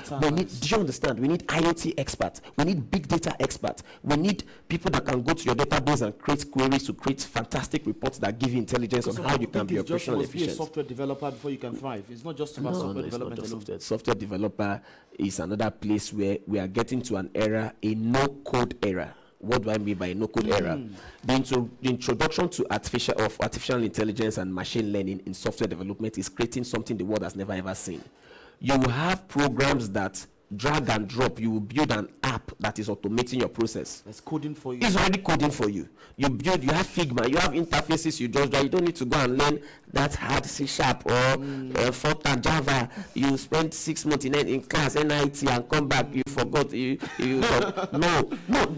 C: you understand? We need IoT experts. We need big data experts. We need people that can go to your database and create queries to create fantastic reports that give you intelligence on how you can be operational efficient.
B: Be a software developer before you can thrive. It's not just about software development alone.
C: Software developer is another place where we are getting to an era, a no-code era. What do I mean by a no-code era? The introduction to artificial intelligence and machine learning in software development is creating something the world has never ever seen. You will have programs that drag and drop. You will build an app that is automating your process.
B: It's coding for you.
C: It's already coding for you. You have Figma, you have interfaces, you don't need to go and learn that hard C# or Fortran Java. You spend 6 months in class, NIT, and come back, you forgot. No,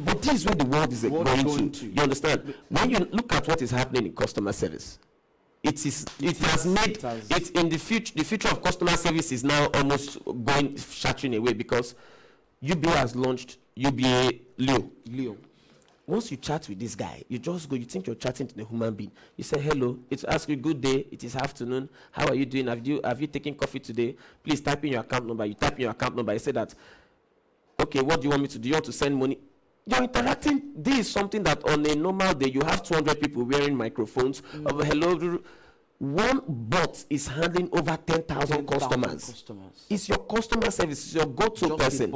C: but this is where the world is going to. You understand? When you look at what is happening in customer service, it has made it in the future of customer service is now almost going shattering away, because UBA has launched UBA Leo. Once you chat with this guy, you just go, you think you're chatting to the human being. You say hello, it's ask you good day, it is afternoon, how are you doing? Have you taken coffee today? Please type in your account number. You type in your account number, you say that, okay, what do you want me to do? You want to send money? You're interacting. This is something that on a normal day, you have 200 people wearing microphones. Hello. One bot is handling over 10,000 customers. It's your customer service. It's your go-to person.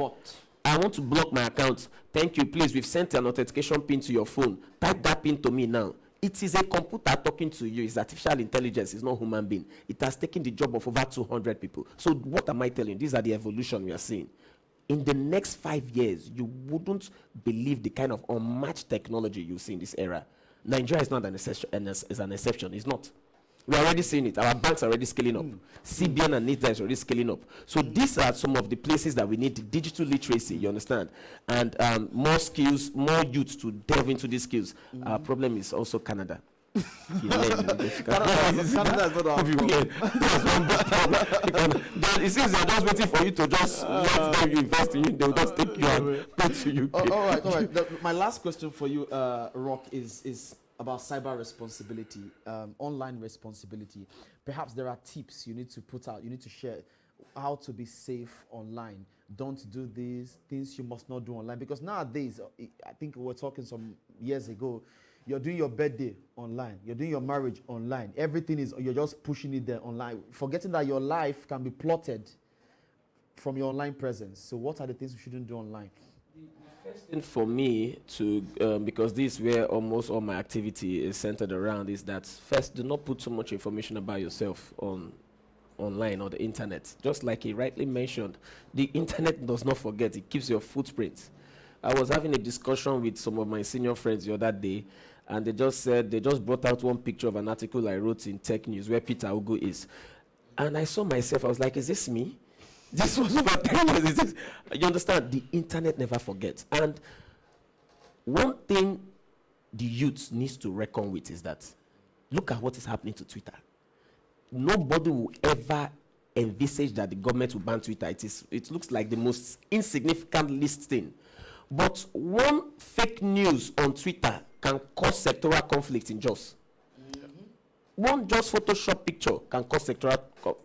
C: I want to block my account. Thank you. Please, we've sent an authentication pin to your phone. Type that pin to me now. It is a computer talking to you. It's artificial intelligence. It's not human being. It has taken the job of over 200 people. So what am I telling you? These are the evolution we are seeing. In the next 5 years, you wouldn't believe the kind of unmatched technology you see in this era. Nigeria is not an exception. It's not. We're already seeing it. Our banks are already scaling up. CBN and NITA is already scaling up. So these are some of the places that we need digital literacy, you understand? And more skills, more youth to delve into these skills. Our problem is also Canada.
B: Canada is not our problem.
C: It seems they're just waiting for you to just let them invest in you. They'll just take you and go to you.
B: All right. My last question for you, Rock, is about cyber responsibility, online responsibility. Perhaps there are tips you need to put out, you need to share how to be safe online. Don't do these things you must not do online, because nowadays, I think we were talking some years ago, you're doing your birthday online, you're doing your marriage online, everything is, you're just pushing it there online, forgetting that your life can be plotted from your online presence. So what are the things we shouldn't do online?
C: And for me to because this is where almost all my activity is centered around, is that first, do not put too much information about yourself online or the internet. Just like he rightly mentioned, the internet does not forget, it keeps your footprint. I was having a discussion with some of my senior friends the other day, and they just brought out one picture of an article I wrote in Tech News where Peter Ugo is. And I saw myself, I was like, is this me? This was over 10 years. You understand? The internet never forgets. And one thing the youth needs to reckon with is that, look at what is happening to Twitter. Nobody will ever envisage that the government will ban Twitter. It looks like the most insignificant least thing. But one fake news on Twitter can cause sectoral conflict in JOS. One just Photoshop picture can cause sectoral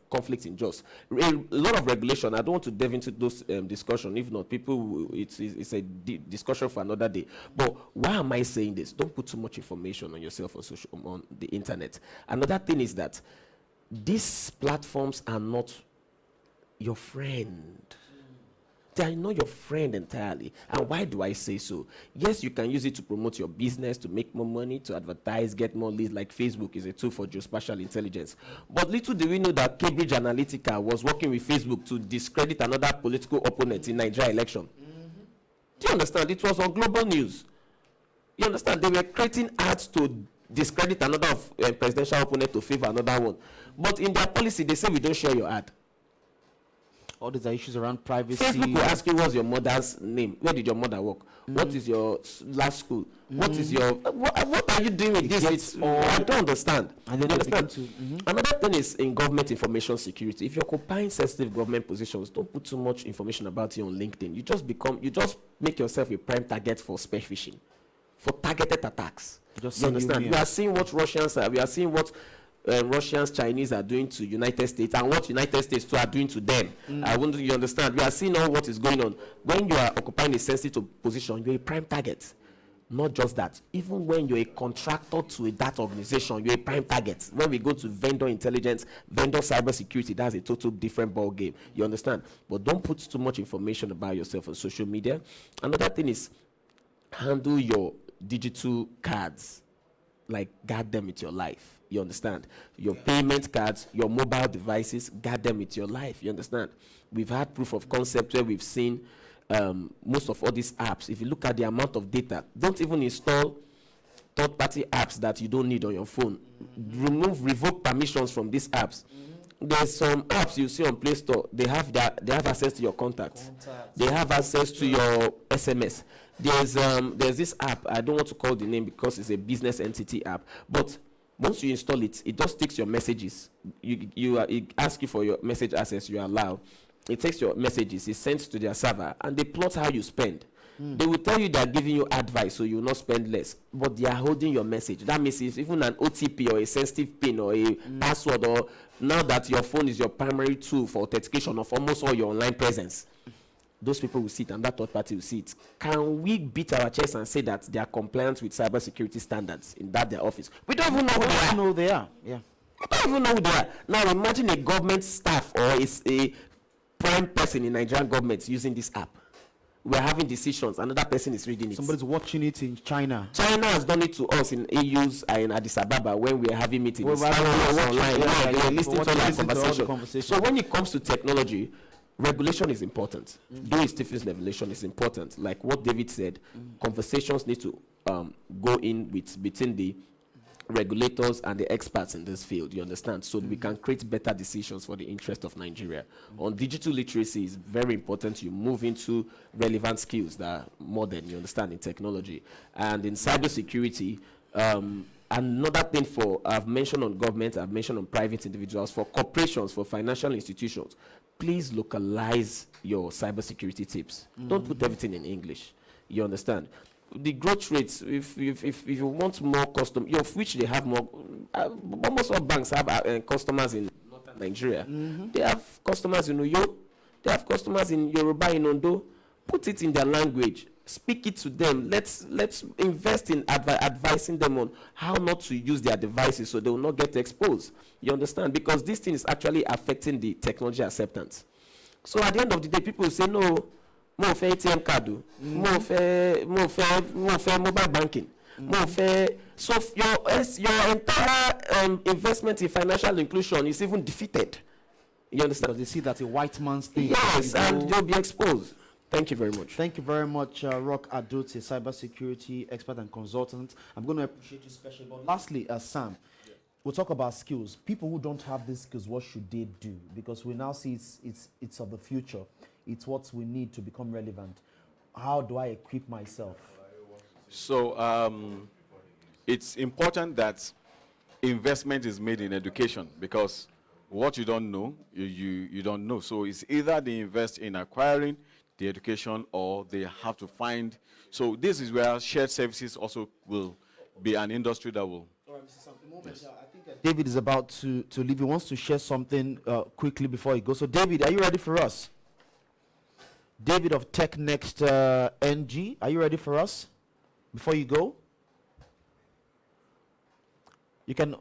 C: conflict in JOS. A lot of regulation. I don't want to delve into those discussion. If not, it's a discussion for another day. But why am I saying this? Don't put too much information on yourself on the internet. Another thing is that these platforms are not your friend. They are not your friend entirely. And why do I say so? Yes, you can use it to promote your business, to make more money, to advertise, get more leads, like Facebook is a tool for geospatial intelligence. But little do we know that Cambridge Analytica was working with Facebook to discredit another political opponent in Nigeria election. Do you understand? It was on global news. You understand? They were creating ads to discredit another presidential opponent to favor another one. But in their policy, they say we don't share your ad.
B: All these are issues around privacy.
C: Facebook will ask you, what's your mother's name? Where did your mother work? What is your last school? What is your... What are you doing with this? I don't understand.
B: And then
C: you understand? Another thing is in government information security. If you're occupying sensitive government positions, don't put too much information about you on LinkedIn. You just make yourself a prime target for spear phishing, for targeted attacks. You understand? We are seeing what Russians are. We are seeing what Russians, Chinese are doing to United States, and what United States too are doing to them. I wonder, you understand? We are seeing all what is going on. When you are occupying a sensitive position, you're a prime target. Not just that. Even when you're a contractor to that organization, you're a prime target. When we go to vendor intelligence, vendor cybersecurity, that's a total different ball game. You understand? But don't put too much information about yourself on social media. Another thing is handle your digital cards. Like, guard them with your life. You understand? Your payment cards, your mobile devices, guard them with your life. You understand? We've had proof of concept where we've seen most of all these apps. If you look at the amount of data, don't even install third-party apps that you don't need on your phone. Revoke permissions from these apps. There's some apps you see on Play Store. They have access to your contacts. They have access to your SMS. There's this app. I don't want to call the name because it's a business entity app. But once you install it, it just takes your messages. It asks you for your message access. You allow. It takes your messages. It sends to their server, and they plot how you spend. They will tell you they are giving you advice so you will not spend less, but they are holding your message. That means if even an OTP or a sensitive PIN or a password, or now that your phone is your primary tool for authentication of almost all your online presence, those people will see it, and that third party will see it. Can we beat our chest and say that they are compliant with cybersecurity standards in their office? We don't even know who they are.
B: Yeah.
C: We don't even know who they are. Now imagine a government staff or a prime person in Nigerian government using this app. We're having decisions, another person is reading it.
B: Somebody's watching it in China.
C: China has done it to us in AUs in Addis Ababa when we are having meetings.
B: They're
C: listening to all the conversation. So when it comes to technology, regulation is important. Doing Stephen's revelation is important. Like what David said, conversations need to go in between the regulators and the experts in this field, you understand, so we can create better decisions for the interest of Nigeria. On digital literacy, is very important you move into relevant skills that are modern, you understand, in technology. And in cybersecurity, another thing I've mentioned on government, I've mentioned on private individuals, for corporations, for financial institutions, please localize your cybersecurity tips. Don't put everything in English, you understand. The growth rates, if you want more which they have more, almost all banks have customers in northern Nigeria. They have customers in Uyo, they have customers in Yoruba, in Ondo. Put it in their language, speak it to them. Let's invest in advising them on how not to use their devices so they will not get exposed. You understand? Because this thing is actually affecting the technology acceptance. So at the end of the day, people will say, no, mo fẹ́ ATM card o, mo fẹ́ mobile banking, mo fẹ́, so your entire investment in financial inclusion is even defeated. You understand?
B: Because they see that a white man's thing.
C: Yes, and they'll be exposed. Thank you very much.
B: Thank you very much, Rock Adot, a cybersecurity expert and consultant. I'm going to appreciate you specially. But lastly, Sam, we'll talk about skills. People who don't have these skills, what should they do? Because we now see it's of the future. It's what we need to become relevant. How do I equip myself?
D: So it's important that investment is made in education, because what you don't know, you don't know. So it's either they invest in acquiring the education, or they have to find. So this is where shared services also will be an industry that will.
B: All right, Mr. Sam, yes. I think David is about to leave. He wants to share something quickly before he goes. So David, are you ready for us? David of Tech Next NG, are you ready for us before you go? You can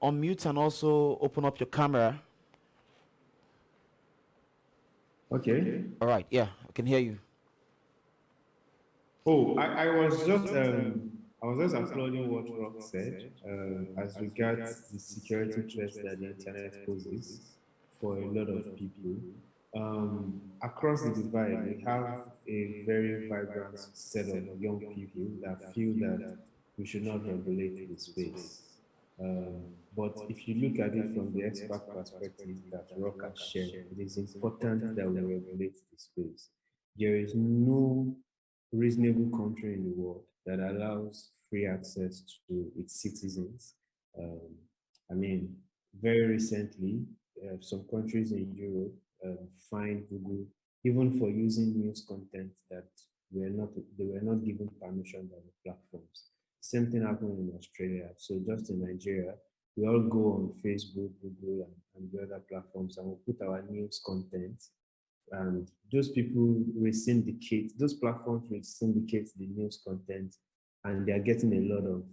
B: unmute and also open up your camera.
K: Okay.
B: All right, yeah, I can hear you.
K: Oh, I was just applauding what Rock said as regards the security threats that the internet poses for a lot of people. Across the divide, we have a very vibrant set of young people that feel that we should not regulate the space. But if you look at it from the expert perspective that Rock has shared, it is important that we regulate the space. There is no reasonable country in the world that allows free access to its citizens. I mean, very recently, some countries in Europe fined Google even for using news content that they were not given permission by the platforms. Same thing happened in Australia. So just in Nigeria, we all go on Facebook, Google, and the other platforms, and we put our news content. And those people will syndicate, those platforms will syndicate the news content, and they are getting a lot of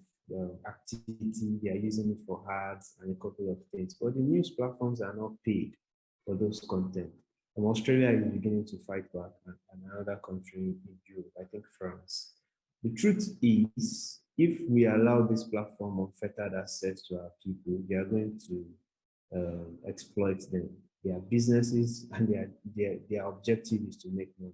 K: activity. They are using it for ads and a couple of things. But the news platforms are not paid for those content. And Australia is beginning to fight back, and another country in Europe, I think France. The truth is, if we allow this platform unfettered access to our people, they are going to exploit them. Their businesses and their objective is to make money.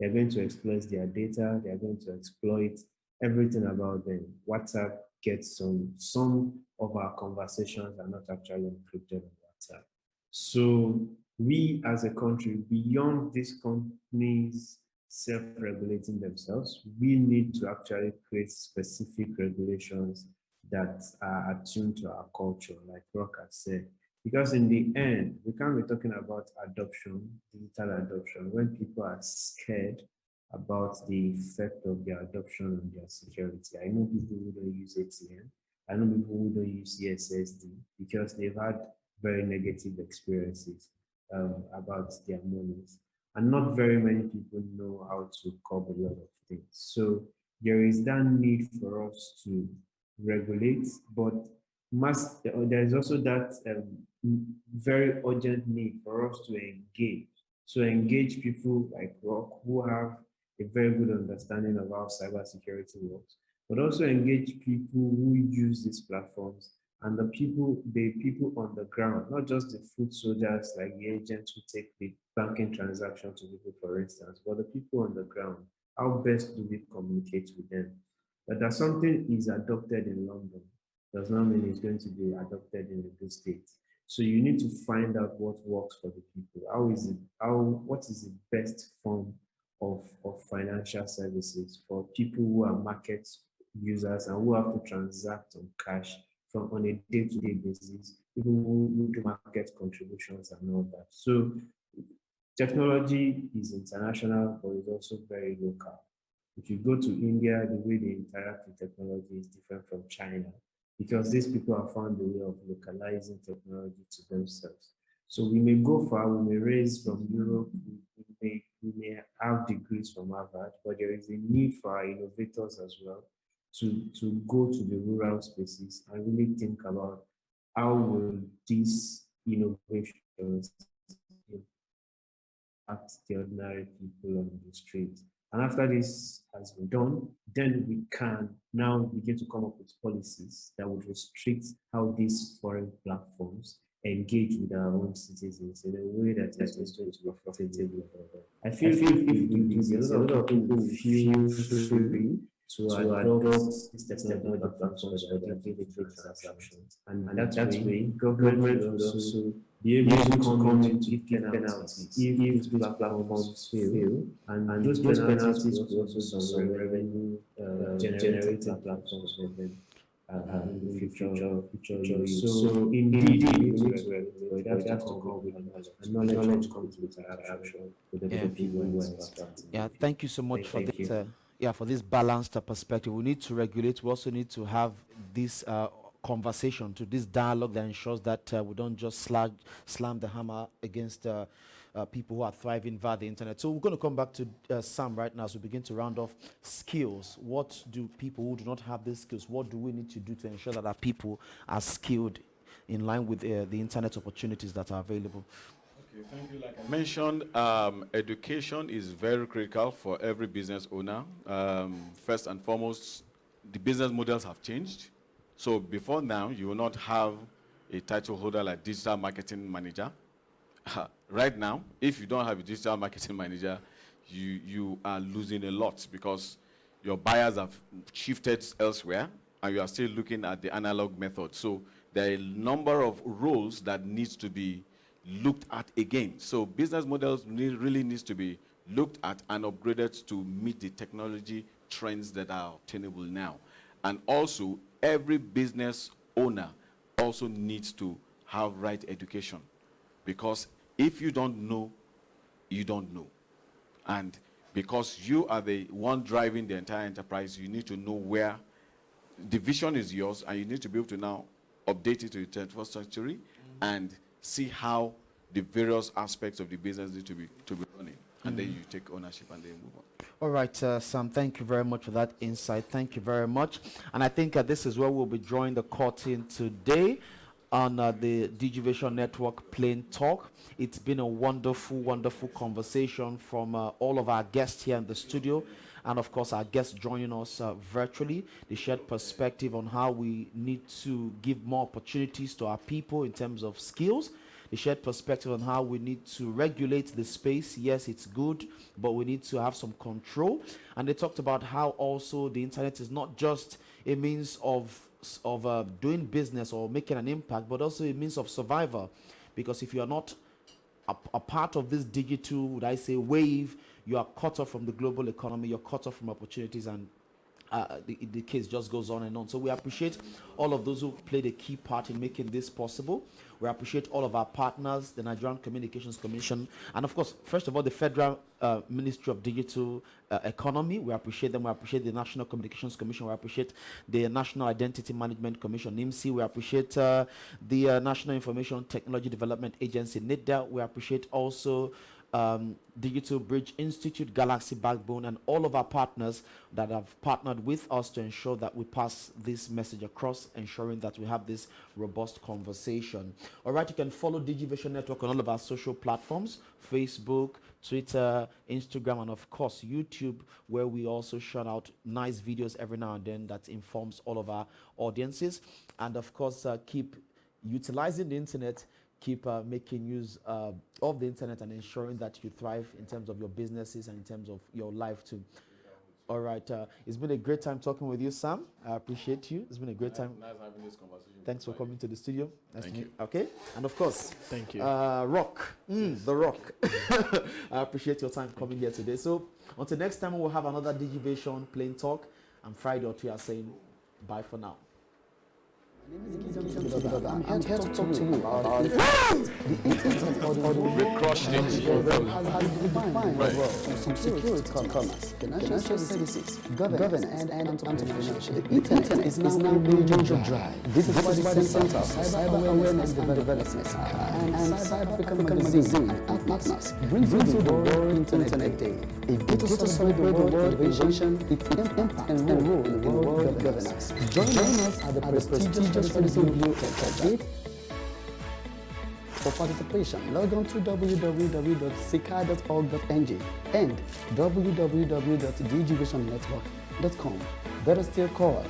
K: They're going to exploit their data. They're going to exploit everything about them. WhatsApp gets some of our conversations are not actually encrypted on WhatsApp. So we as a country, beyond these companies self-regulating themselves, we need to actually create specific regulations that are attuned to our culture, like Rock has said. Because in the end, we can't be talking about adoption, digital adoption, when people are scared about the effect of their adoption on their security. I know people who don't use ATM. I know people who don't use CSSD because they've had very negative experiences about their monies. And not very many people know how to curb a lot of things. So there is that need for us to regulate, but there is also that very urgent need for us to engage. So engage people like Rock who have a very good understanding of how cybersecurity works, but also engage people who use these platforms and the people on the ground, not just the foot soldiers like the agents who take the banking transaction to people, for instance, but the people on the ground. How best do we communicate with them? That something is adopted in London does not mean it's going to be adopted in a good state. So you need to find out what works for the people. What is the best form of financial services for people who are market users and who have to transact on cash on a day-to-day basis, people who do market contributions and all that. So technology is international, but it's also very local. If you go to India, the way they interact with technology is different from China, because these people have found a way of localizing technology to themselves. So we may go far, we may raise from Europe, we may have degrees from Harvard, but there is a need for our innovators as well to go to the rural spaces and really think about how will these innovations impact the ordinary people on the street. And after this has been done, then we can now begin to come up with policies that would restrict how these foreign platforms engage with our own citizens in a way that is going to be profitable for them. I feel if we do this, a lot of people will feel free to adopt this technology platforms for their daily transactions. And that way, government will also be able to come in to give penalties if these platforms fail. And those penalties will also be some revenue generating platforms for them. In the future use. So indeed, we need to regulate, but it has to come with knowledge. And knowledge comes with interaction with the people who are experts.
B: Yeah, thank you so much for
K: Thank
B: this.
K: you.
B: Yeah, for this balanced perspective. We need to regulate. We also need to have this conversation, to this dialogue that ensures that we don't just slam the hammer against people who are thriving via the internet. So we're going to come back to Sam right now as we begin to round off skills. What do people who do not have these skills, what do we need to do to ensure that our people are skilled in line with the internet opportunities that are available?
D: Okay, thank you. Like I mentioned, education is very critical for every business owner. First and foremost, the business models have changed. So before now, you will not have a title holder like digital marketing manager. Right now, if you don't have a digital marketing manager, you are losing a lot because your buyers have shifted elsewhere and you are still looking at the analog method. So there are a number of roles that needs to be looked at again. So business models really needs to be looked at and upgraded to meet the technology trends that are obtainable now. And also, every business owner also needs to have right education, because if you don't know, you don't know. And because you are the one driving the entire enterprise, you need to know where the vision is yours, and you need to be able to now update it to the 21st century and see how the various aspects of the business need to be running. And then you take ownership and then move on.
B: All right, Sam, thank you very much for that insight. Thank you very much. And I think this is where we'll be drawing the curtain today on the Digivation Network Plain Talk. It's been a wonderful, wonderful conversation from all of our guests here in the studio, and of course our guests joining us virtually. They shared perspective on how we need to give more opportunities to our people in terms of skills. They shared perspective on how we need to regulate the space. Yes, it's good, but we need to have some control. And they talked about how also the internet is not just a means of doing business or making an impact, but also a means of survival. Because if you are not a part of this digital, would I say, wave, you are cut off from the global economy, you're cut off from opportunities, and the case just goes on and on. So we appreciate all of those who played a key part in making this possible. We appreciate all of our partners, the Nigerian Communications Commission, and of course, first of all, the Federal Ministry of Digital Economy. We appreciate them. We appreciate the National Communications Commission. We appreciate the National Identity Management Commission, NIMC. We appreciate the National Information Technology Development Agency, NIDA. We appreciate also Digital Bridge Institute, Galaxy Backbone, and all of our partners that have partnered with us to ensure that we pass this message across, ensuring that we have this robust conversation. All right, you can follow Digivation Network on all of our social platforms, Facebook, Twitter, Instagram, and of course YouTube, where we also shout out nice videos every now and then that informs all of our audiences. And of course, keep utilizing the internet, keep making use of the internet, and ensuring that you thrive in terms of your businesses and in terms of your life too. All right, it's been a great time talking with you, Sam. I appreciate you. It's been a great time.
D: Nice having this conversation.
B: Thanks for coming to the studio. Nice
D: Thank
B: to meet
D: you.
B: Okay, and of course,
C: Thank you.
B: Rock, the Rock. I appreciate your time coming here today. So until next time, we'll have another Digivation Plain Talk. And Friday or two are saying bye for now.
L: I'm here to talk to you about the internet
C: We crushed it.
L: has been defined as well from security, commerce, financial services, governance, and entrepreneurship. The internet is now a major drive. This is why the Center for Cyber Awareness and Development and Cyber Africa Magazine and partners brings you the World Internet Day, a day to celebrate the world innovation, its impact and role in world governance. Join us at the prestigious Citizen Blue Tech For participation, log on to www.CECAD.org.ng and www.digivationnetwork.com. Better still, call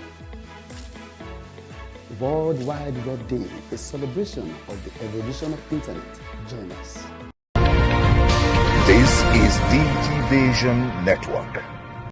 L: World Wide Web Day, a celebration of the evolution of internet. Join us.
A: This is Digivation Network.